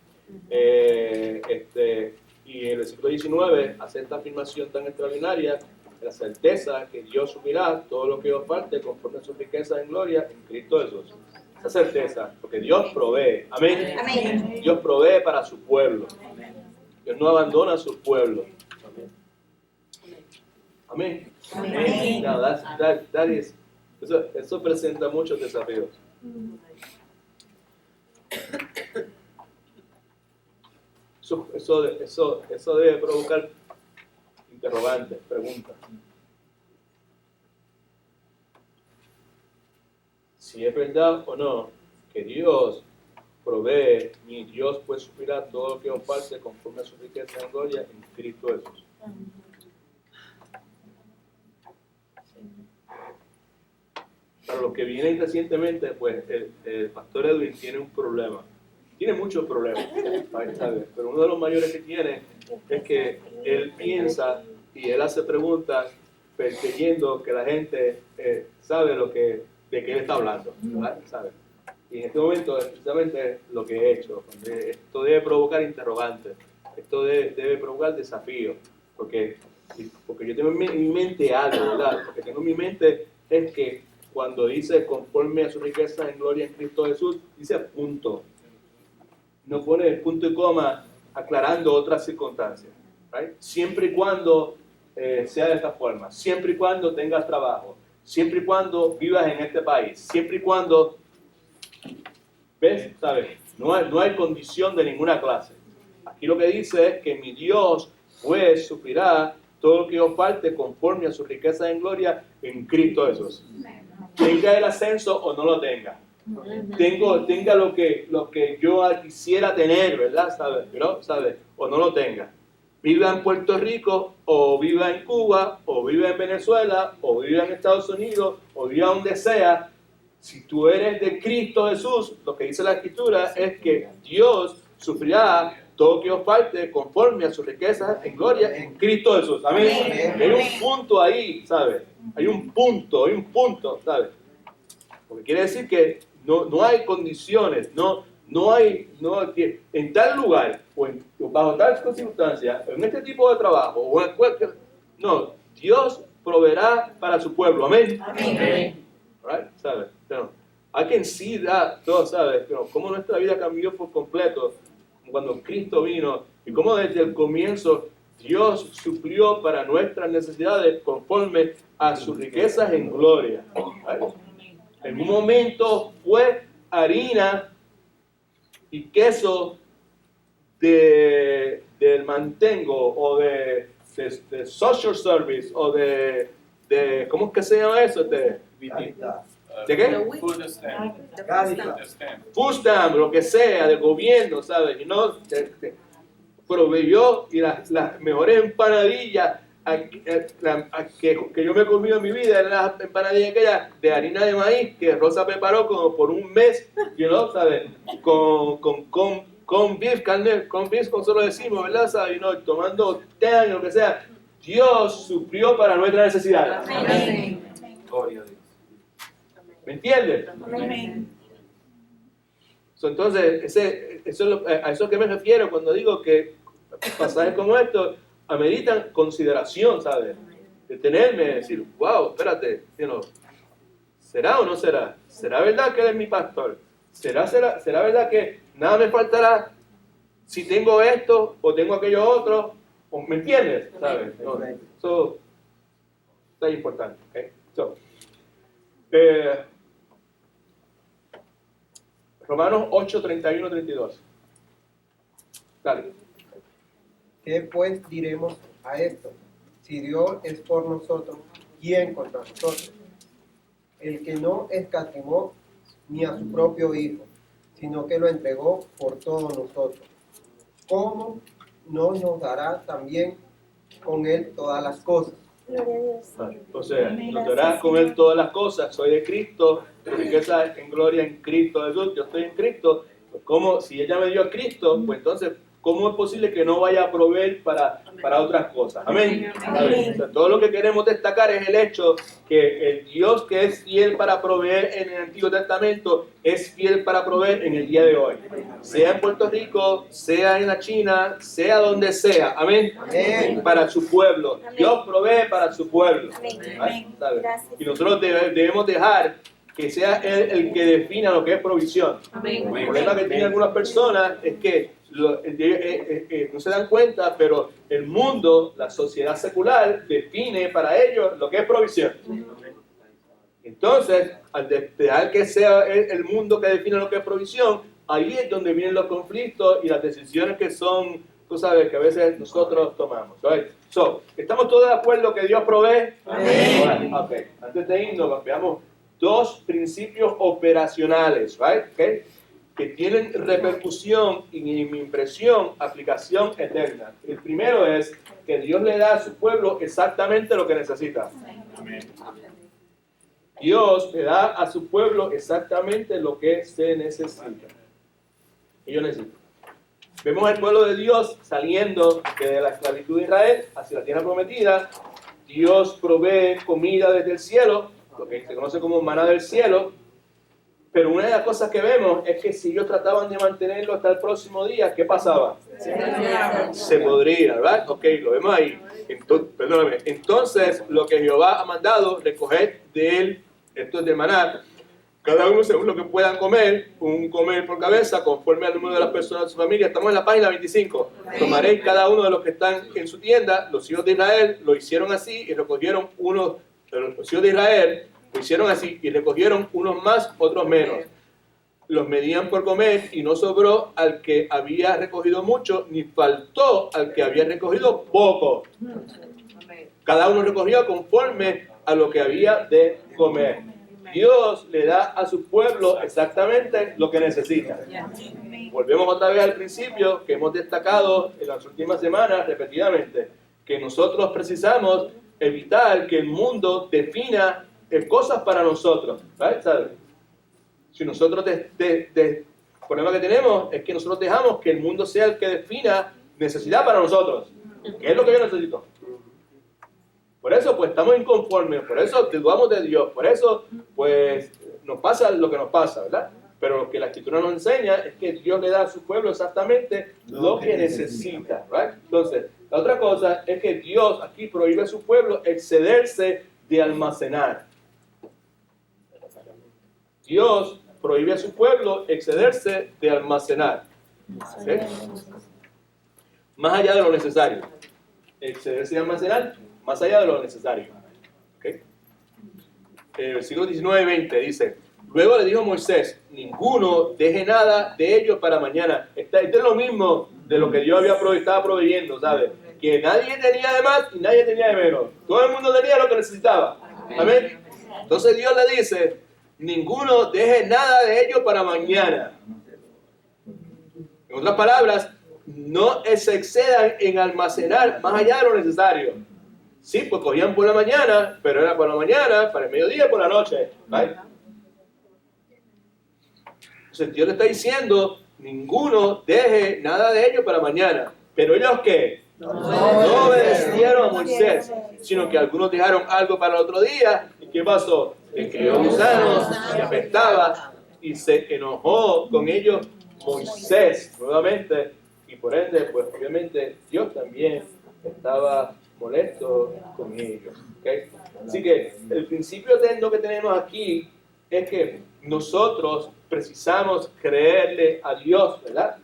Y en el versículo 19 hace esta afirmación tan extraordinaria, la certeza que Dios suplirá todo lo que os falte conforme a sus riquezas en gloria en Cristo Jesús. Esa certeza, porque Dios provee, amén. Amén. Dios provee para su pueblo. Dios no abandona a su pueblo. Amén. Amén. Now, that is, eso presenta muchos desafíos. Eso debe provocar interrogantes, preguntas. Si es verdad o no que Dios provee, mi Dios pues suplirá todo lo que os falte conforme a su riqueza en gloria en Cristo Jesús. Para los que vienen recientemente, pues el pastor Edwin tiene un problema. Tiene muchos problemas, ¿sabes? Pero uno de los mayores que tiene es que él piensa y él hace preguntas creyendo que la gente sabe de qué él está hablando, ¿verdad? ¿Sabe? Y en este momento es precisamente lo que he hecho. Esto debe provocar interrogantes, esto debe provocar desafíos, porque yo tengo en mi mente algo, ¿verdad? Porque tengo en mi mente es que cuando dice conforme a su riqueza en gloria en Cristo Jesús, dice punto. No pone punto y coma aclarando otras circunstancias. ¿Right? Siempre y cuando sea de esta forma, siempre y cuando tengas trabajo, siempre y cuando vivas en este país, siempre y cuando, ¿ves? ¿Sabes? No hay condición de ninguna clase. Aquí lo que dice es que mi Dios pues suplirá todo lo que os falte conforme a su riqueza en gloria en Cristo Jesús. Tenga el ascenso o no lo tenga. Tenga lo que yo quisiera tener, ¿verdad? ¿Sabe? O no lo tenga. Viva en Puerto Rico, o viva en Cuba, o viva en Venezuela, o viva en Estados Unidos, o viva donde sea. Si tú eres de Cristo Jesús, lo que dice la Escritura es que Dios sufrirá todo que os falte conforme a sus riquezas en gloria en Cristo Jesús. Amén. Amén. Hay un punto ahí, ¿sabes? Hay un punto, ¿sabes? Porque quiere decir que no hay condiciones, en tal lugar o bajo tal circunstancia, en este tipo de trabajo o en cualquier, no, Dios proveerá para su pueblo. Amén. Amén. Right? ¿Sabes? No. I can see that, todo, ¿sabes? Pero cómo nuestra vida cambió por completo cuando Cristo vino y cómo desde el comienzo Dios suplió para nuestras necesidades conforme a sus riquezas en gloria. Right? En un momento fue harina y queso del mantengo o de social service o de ¿cómo es que se llama eso? ¿De qué? Food stamp. Food stamp, lo que sea, del gobierno, ¿sabes? Y no proveyó y las mejores empanadillas que yo me he comido en mi vida eran las empanadillas aquellas de harina de maíz que Rosa preparó como por un mes, ¿sabes? Con beef, carne, con beef, como solo decimos, ¿verdad? ¿Sabes? Tomando té, lo que sea. Dios suplió para nuestras necesidades. Amén. Gloria a Dios. ¿Me entiendes? Amén. Entonces, a eso es lo que me refiero cuando digo que pasajes como estos ameritan consideración, ¿sabes? Detenerme, decir, wow, espérate, ¿será o no será? ¿Será verdad que Él es mi pastor? ¿Será verdad que nada me faltará si tengo esto o tengo aquello otro? ¿Me entiendes? ¿Sabes? Eso está importante. ¿Okay? Romanos 8, 31, 32. Dale. ¿Qué pues diremos a esto? Si Dios es por nosotros, ¿quién contra nosotros? El que no escatimó ni a su propio Hijo, sino que lo entregó por todos nosotros, ¿cómo no nos dará también con Él todas las cosas? O sea, nos dará con Él todas las cosas. Soy de Cristo, mi riqueza en gloria en Cristo Jesús. Yo estoy en Cristo. Pues como si ella me dio a Cristo, pues entonces, ¿cómo es posible que no vaya a proveer para otras cosas? Amén. O sea, todo lo que queremos destacar es el hecho que el Dios que es fiel para proveer en el Antiguo Testamento es fiel para proveer en el día de hoy. Sea en Puerto Rico, sea en la China, sea donde sea. Amén. Para su pueblo. Dios provee para su pueblo. ¿Sabes? Y nosotros debemos dejar que sea Él el que defina lo que es provisión. El problema que tienen algunas personas es que no se dan cuenta, pero el mundo, la sociedad secular, define para ellos lo que es provisión. Entonces, al dejar que sea el mundo que define lo que es provisión, ahí es donde vienen los conflictos y las decisiones que son, tú sabes, que a veces nosotros tomamos. Right? So, ¿estamos todos de acuerdo que Dios provee? Amén. Okay. Antes de irnos, veamos dos principios operacionales, right? Okay, que tienen repercusión y mi impresión, aplicación eterna. El primero es que Dios le da a su pueblo exactamente lo que necesita. Amén. Dios le da a su pueblo exactamente lo que se necesita. Ellos necesitan. Vemos al pueblo de Dios saliendo de la esclavitud de Israel hacia la tierra prometida. Dios provee comida desde el cielo, lo que se conoce como maná del cielo, pero una de las cosas que vemos es que si ellos trataban de mantenerlo hasta el próximo día, ¿qué pasaba? Se podría, ¿verdad? Ok, lo vemos ahí. Entonces, lo que Jehová ha mandado, recoger de él, esto es de maná, cada uno según lo que puedan comer, un comer por cabeza, conforme al número de las personas de su familia. Estamos en la página 25. Tomaréis cada uno de los que están en su tienda. Los hijos de Israel lo hicieron así y recogieron unos. Los hijos de Israel lo hicieron así y recogieron unos más, otros menos. Los medían por comer y no sobró al que había recogido mucho, ni faltó al que había recogido poco. Cada uno recogió conforme a lo que había de comer. Dios le da a su pueblo exactamente lo que necesita. Volvemos otra vez al principio que hemos destacado en las últimas semanas repetidamente, que nosotros precisamos evitar que el mundo defina cosas para nosotros. ¿Sabes? Si nosotros, el problema que tenemos es que nosotros dejamos que el mundo sea el que defina necesidad para nosotros. ¿Qué es lo que yo necesito? Por eso, pues, estamos inconformes, por eso dudamos de Dios, por eso, pues, nos pasa lo que nos pasa, ¿verdad? Pero lo que la Escritura nos enseña es que Dios le da a su pueblo exactamente lo que necesita, ¿right? Entonces, la otra cosa es que Dios aquí prohíbe a su pueblo excederse de almacenar. Dios prohíbe a su pueblo excederse de almacenar. ¿Okay? Más allá de lo necesario. Excederse de almacenar, más allá de lo necesario. ¿Okay? El versículo 19-20 dice: luego le dijo Moisés, ninguno deje nada de ellos para mañana. Esto es lo mismo de lo que Dios estaba proveyendo, ¿sabes? Que nadie tenía de más y nadie tenía de menos. Todo el mundo tenía lo que necesitaba. Amén. Entonces Dios le dice, ninguno deje nada de ellos para mañana. En otras palabras, no se excedan en almacenar más allá de lo necesario. Sí, pues cogían por la mañana, pero era por la mañana, para el mediodía, por la noche. ¿Vale? Entonces Dios le está diciendo, ninguno deje nada de ellos para mañana. Pero ellos, ¿qué? No obedecieron a Moisés, sino que algunos dejaron algo para el otro día. ¿Y qué pasó? Que crió gusanos y apestaba, y se enojó con ellos Moisés nuevamente, y por ende, pues obviamente Dios también estaba molesto con ellos. ¿Okay? Así que el principio eterno que tenemos aquí es que nosotros precisamos creerle a Dios, ¿verdad?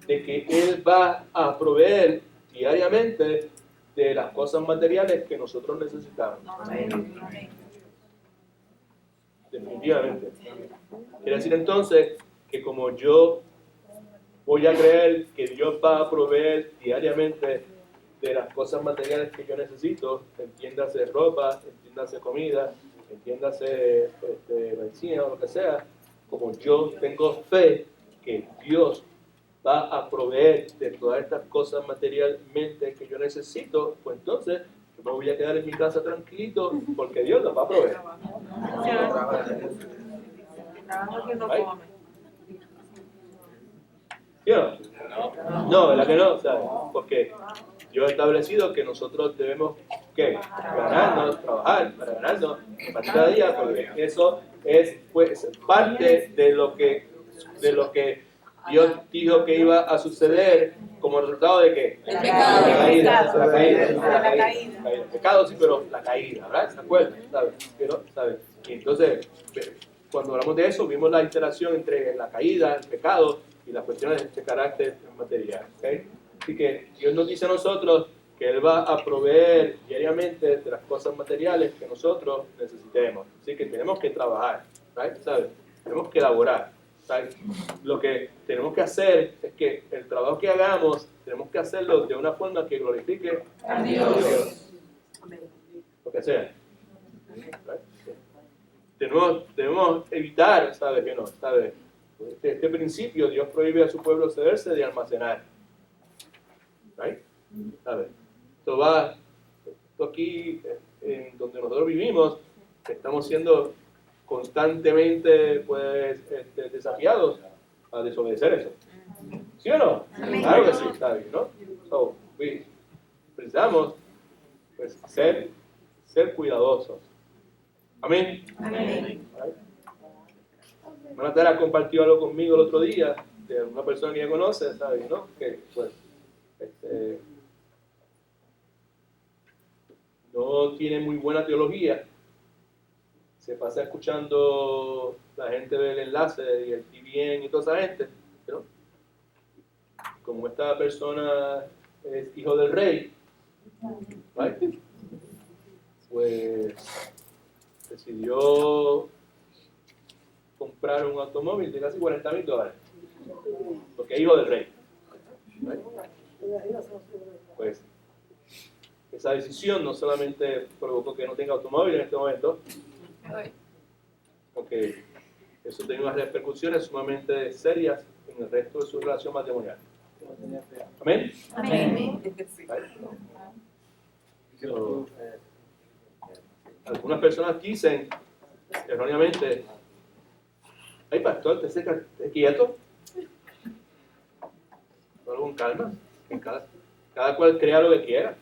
De que Él va a proveer diariamente de las cosas materiales que nosotros necesitamos. Amén. Definitivamente. Quiere decir entonces que como yo voy a creer que Dios va a proveer diariamente de las cosas materiales que yo necesito, entiéndase ropa, entiéndase comida, entiéndase medicina o lo que sea, como yo tengo fe que Dios va a proveer de todas estas cosas materialmente que yo necesito, pues entonces yo me voy a quedar en mi casa tranquilito porque Dios las va a proveer. Trabajo que no Ay. come. ¿Sí o no? No, ¿verdad que no? ¿Sabes? Porque Dios ha establecido que nosotros debemos ¿qué? Ganarnos, trabajar para ganarnos para cada día, porque eso es pues parte de lo que Dios dijo que iba a suceder como resultado de ¿qué? El pecado. La caída, El la caída, pecado. la caída. El pecado sí, pero la caída, ¿verdad? ¿Se acuerdan? ¿Sabes? Pero, ¿sabes? Y entonces, cuando hablamos de eso, vimos la interacción entre la caída, el pecado y las cuestiones de carácter material. ¿Okay? Así que Dios nos dice a nosotros que Él va a proveer diariamente de las cosas materiales que nosotros necesitemos. Así que tenemos que trabajar, ¿right? ¿Sabes? Tenemos que elaborar. ¿Sabes? Lo que tenemos que hacer es que el trabajo que hagamos, tenemos que hacerlo de una forma que glorifique a Dios. Lo que sea. ¿Right? Debemos evitar, ¿sabes? Que no, ¿sabes? Este principio, Dios prohíbe a su pueblo cederse de almacenar. ¿Right? ¿Sabes? Esto aquí, en donde nosotros vivimos, estamos siendo constantemente pues, desafiados a desobedecer eso. ¿Sí o no? Claro que sí, está bien, ¿no? Precisamos pues, ser cuidadosos. Amén. Amén. Hermana Tara compartió algo conmigo el otro día de una persona que ella conoce, ¿sabes? ¿No? Que pues, no tiene muy buena teología, se pasa escuchando la gente del enlace y el TVN y toda esa gente, ¿no? Como esta persona es hijo del rey, ¿right? Pues decidió comprar un automóvil de casi $40,000 porque es hijo del rey, ¿right? Pues esa decisión no solamente provocó que no tenga automóvil en este momento, porque eso tiene unas repercusiones sumamente serias en el resto de su relación matrimonial. ¿Amén? Amén. So, algunas personas dicen erróneamente: ay pastor, ¿te quieto? Solo con calma, cada cual crea lo que quiera.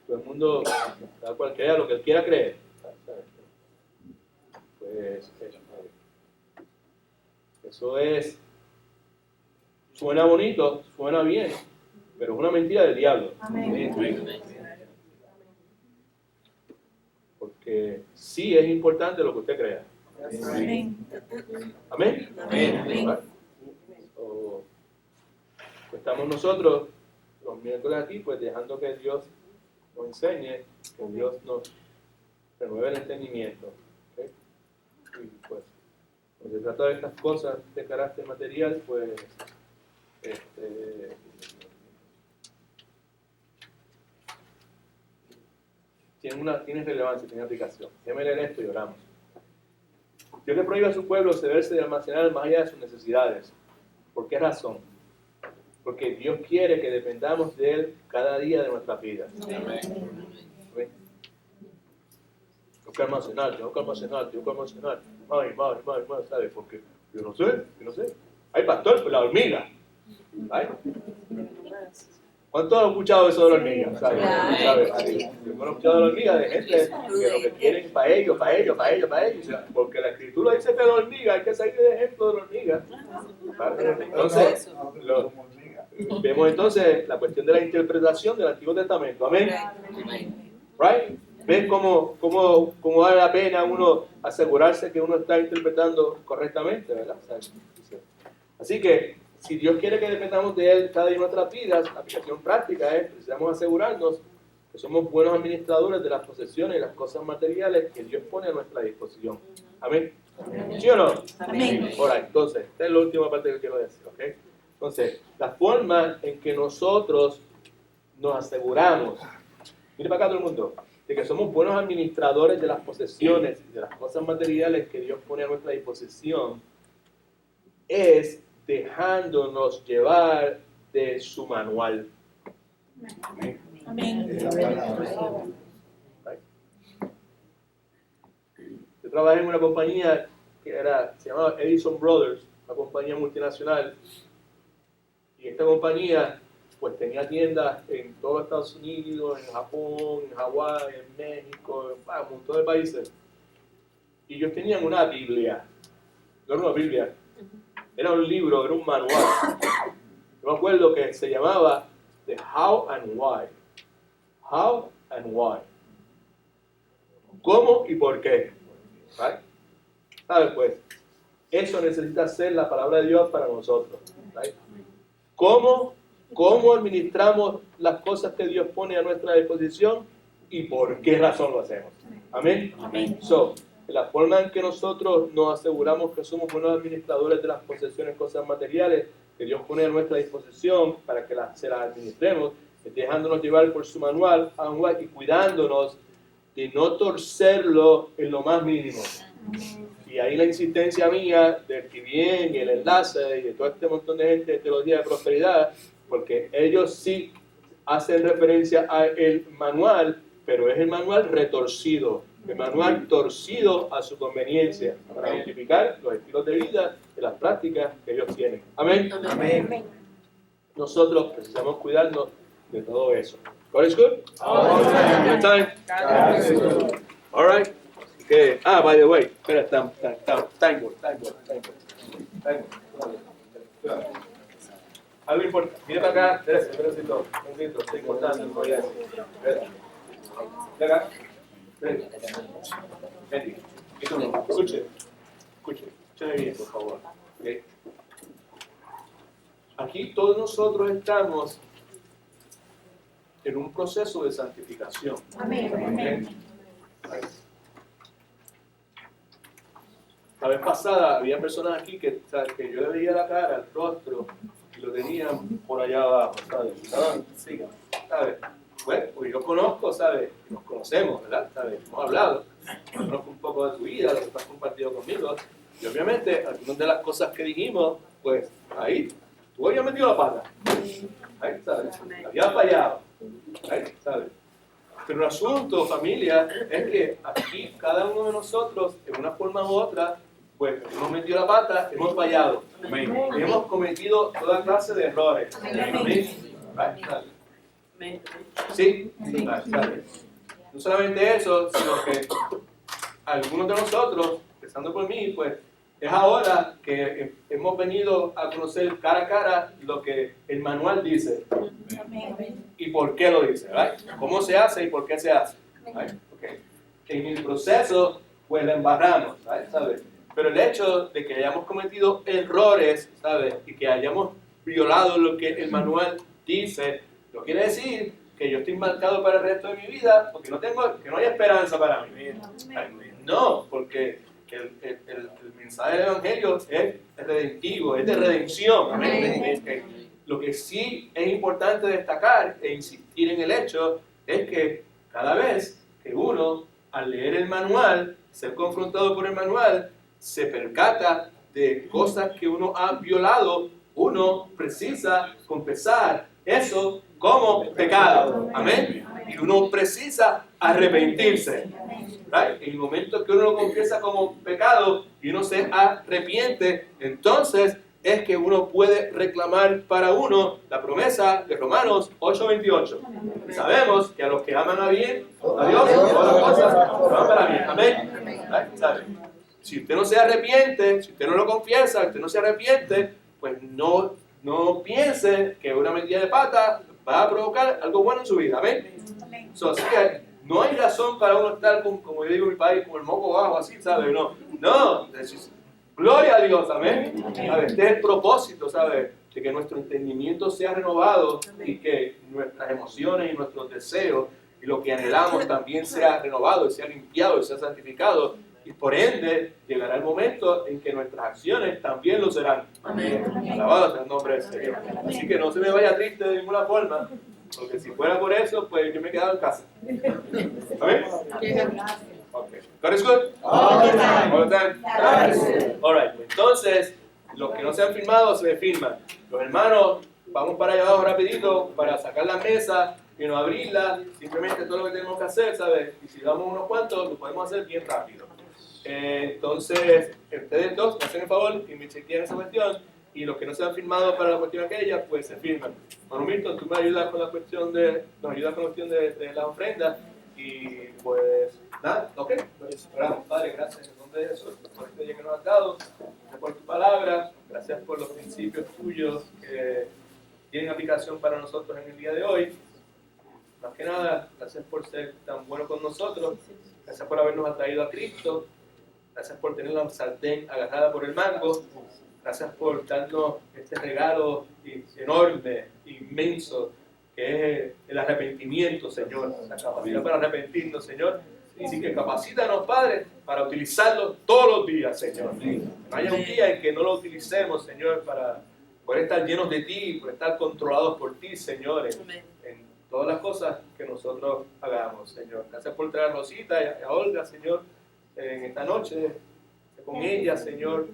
Todo el mundo, cada cual crea lo que él quiera creer. Pues eso suena bonito, suena bien, pero es una mentira del diablo. Amén. Porque sí es importante lo que usted crea. Amén. Amén. Amén. Pues estamos nosotros los miércoles aquí, pues dejando que Dios nos enseñe, que Dios nos renueve el entendimiento. ¿Okay? Y pues, cuando se trata de estas cosas de carácter material, pues tiene relevancia, tiene aplicación. Déjame leer esto y oramos. Dios le prohíbe a su pueblo cederse de almacenar más allá de sus necesidades. ¿Por qué razón? Porque Dios quiere que dependamos de Él cada día de nuestras vidas. Amén. Tengo que almacenar. Ay, ¿sabes? Porque yo no sé. Ay, pastor, pues la hormiga. ¿Ay? ¿Cuántos han escuchado eso de la hormiga? ¿Sabes? Yo he escuchado de la hormiga de gente que lo que quieren para ellos. Porque la escritura dice que la hormiga, hay que seguir el ejemplo de la hormiga. Entonces, vemos entonces la cuestión de la interpretación del Antiguo Testamento. Amén. Right? ¿Ves cómo vale la pena uno asegurarse que uno está interpretando correctamente, ¿verdad? Así que, si Dios quiere que dependamos de Él cada día de nuestras vidas, la aplicación práctica es, precisamos asegurarnos que somos buenos administradores de las posesiones y las cosas materiales que Dios pone a nuestra disposición. Amén. ¿Sí o no? Amén. Ahora, entonces, esta es la última parte que quiero decir, ¿ok? Entonces, la forma en que nosotros nos aseguramos, mire para acá todo el mundo, de que somos buenos administradores de las posesiones y de las cosas materiales que Dios pone a nuestra disposición, es dejándonos llevar de su manual. Amén. Yo trabajé en una compañía que se llamaba Edison Brothers, una compañía multinacional, y esta compañía pues tenía tiendas en todo Estados Unidos, en Japón, en Hawái, en México, en un montón de países. Y ellos tenían una Biblia, no era una Biblia, era un libro, era un manual. Yo me acuerdo que se llamaba The How and Why. How and Why. ¿Cómo y por qué? Right? ¿Sabes? Pues eso necesita ser la palabra de Dios para nosotros. Right? ¿Cómo administramos las cosas que Dios pone a nuestra disposición y por qué razón lo hacemos? Amén. Amén. So, la forma en que nosotros nos aseguramos que somos buenos administradores de las posesiones, cosas materiales que Dios pone a nuestra disposición para que se las administremos, es dejándonos llevar por su manual y cuidándonos de no torcerlo en lo más mínimo. Y ahí la insistencia mía del que bien y el enlace y de todo este montón de gente de teología de prosperidad, porque ellos sí hacen referencia al manual, pero es el manual retorcido, el manual torcido a su conveniencia, para justificar los estilos de vida y las prácticas que ellos tienen. Amén. Amén. Nosotros precisamos cuidarnos de todo eso. God is good? Good time? All right. Okay. By the way, espera, time board. Algo importante. Mira para acá. Espera, es importante. Ven acá. Ven. Escuche bien, por favor. Okay. Aquí todos nosotros estamos en un proceso de santificación. Amén. La vez pasada había personas aquí que yo le veía la cara, el rostro, y lo tenían por allá abajo, ¿sabes? ¿Sabes? Pues yo conozco, ¿sabes? Nos conocemos, ¿verdad? ¿Sabes? Hemos hablado. Yo conozco un poco de tu vida, lo que tú has compartido conmigo. Y obviamente, algunas de las cosas que dijimos, pues ahí, tú habías metido la pata. Ahí, ¿sabes? Habías fallado. Ahí, ¿sabes? Pero el asunto, familia, es que aquí cada uno de nosotros, en una forma u otra, pues hemos metido la pata, hemos fallado. Amén. Hemos cometido toda clase de errores. Amén. ¿Sí? No solamente eso, sino que algunos de nosotros, empezando por mí, pues es ahora que hemos venido a conocer cara a cara lo que el manual dice. ¿Y por qué lo dice? ¿Right? ¿Cómo se hace y por qué se hace? ¿Right? Okay. En el proceso, pues la embarramos, ¿right? ¿Sabes? Pero el hecho de que hayamos cometido errores, ¿sabes? Y que hayamos violado lo que el manual dice, no quiere decir que yo estoy marcado para el resto de mi vida, porque que no hay esperanza para mí. No, porque el mensaje del Evangelio es redentivo, es de redención. Amén. Lo que sí es importante destacar e insistir en el hecho es que cada vez que uno, al leer el manual, ser confrontado por el manual, se percata de cosas que uno ha violado, uno precisa confesar eso como pecado. Amén. Y uno precisa arrepentirse. Right? En el momento que uno lo confiesa como pecado y uno se arrepiente, entonces es que uno puede reclamar para uno la promesa de Romanos 8:28. Sabemos que a los que aman a bien, a Dios, todas las cosas van para bien. Amén. Right? ¿Sabe? Si usted no se arrepiente, si usted no lo confiesa, si usted no se arrepiente, pues no piense que una metida de pata va a provocar algo bueno en su vida. Amén. Así que no hay razón para uno estar, como yo digo en mi país, con el moco bajo así, ¿sabes? No. Gloria a Dios, amén. ¿Sabe? Este es el propósito, ¿sabes? De que nuestro entendimiento sea renovado y que nuestras emociones y nuestros deseos y lo que anhelamos también sea renovado y sea limpiado y sea santificado. Y por ende, llegará el momento en que nuestras acciones también lo serán. Amén. Alabado sea el nombre del Señor. Así que no se me vaya triste de ninguna forma. Porque si fuera por eso, pues yo me he quedado en casa. ¿Amén? Okay. God is good? All the time. All the time? All right. Entonces, los que no se han firmado, se me firman. Los hermanos, vamos para allá abajo rapidito para sacar la mesa y no abrirla. Simplemente todo lo que tenemos que hacer, ¿sabes? Y si damos unos cuantos, lo podemos hacer bien rápido. Entonces, ustedes dos me hacen el favor y me chequean esa cuestión. Y los que no se han firmado para la cuestión aquella, pues se firman. Mano Milton, tú me ayudas con la cuestión nos ayudas con la cuestión de las ofrendas. Y pues nada, ok. Pues, oramos, Padre, gracias en el nombre de Jesús por este día que nos has dado. Gracias por tu palabra. Gracias por los principios tuyos que tienen aplicación para nosotros en el día de hoy. Más que nada, gracias por ser tan bueno con nosotros. Gracias por habernos atraído a Cristo. Gracias por tener la sartén agarrada por el mango. Gracias por darnos este regalo enorme, inmenso, que es el arrepentimiento, Señor. La capacidad para arrepentirnos, Señor. Así que capacítanos, Padre, para utilizarlo todos los días, Señor. No haya un día en que no lo utilicemos, Señor, para poder estar llenos de ti, por estar controlados por ti, Señor, en todas las cosas que nosotros hagamos, Señor. Gracias por traer a Rosita y a Olga, Señor, en esta noche, con ella, Señor.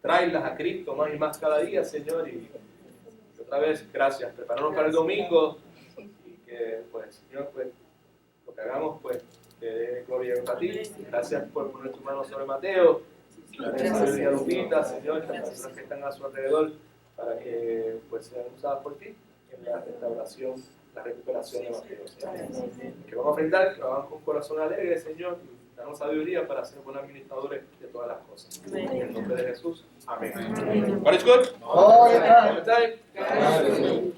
Tráelas a Cristo más y más cada día, Señor, y otra vez, gracias. Preparanos para el domingo y que, pues, Señor, pues, lo que hagamos, pues, que dé gloria a ti. Gracias por poner tu mano sobre Mateo, gracias a Lupita, Señor, las personas que están a su alrededor, para que, pues, sean usadas por ti en la restauración, la recuperación de Mateo, Señor. Que vamos a enfrentar, que lo hagamos con corazón alegre, Señor. Danos sabiduría para ser buenos administradores de todas las cosas. En el nombre de Jesús. Amén. God is good? All the time. All the time.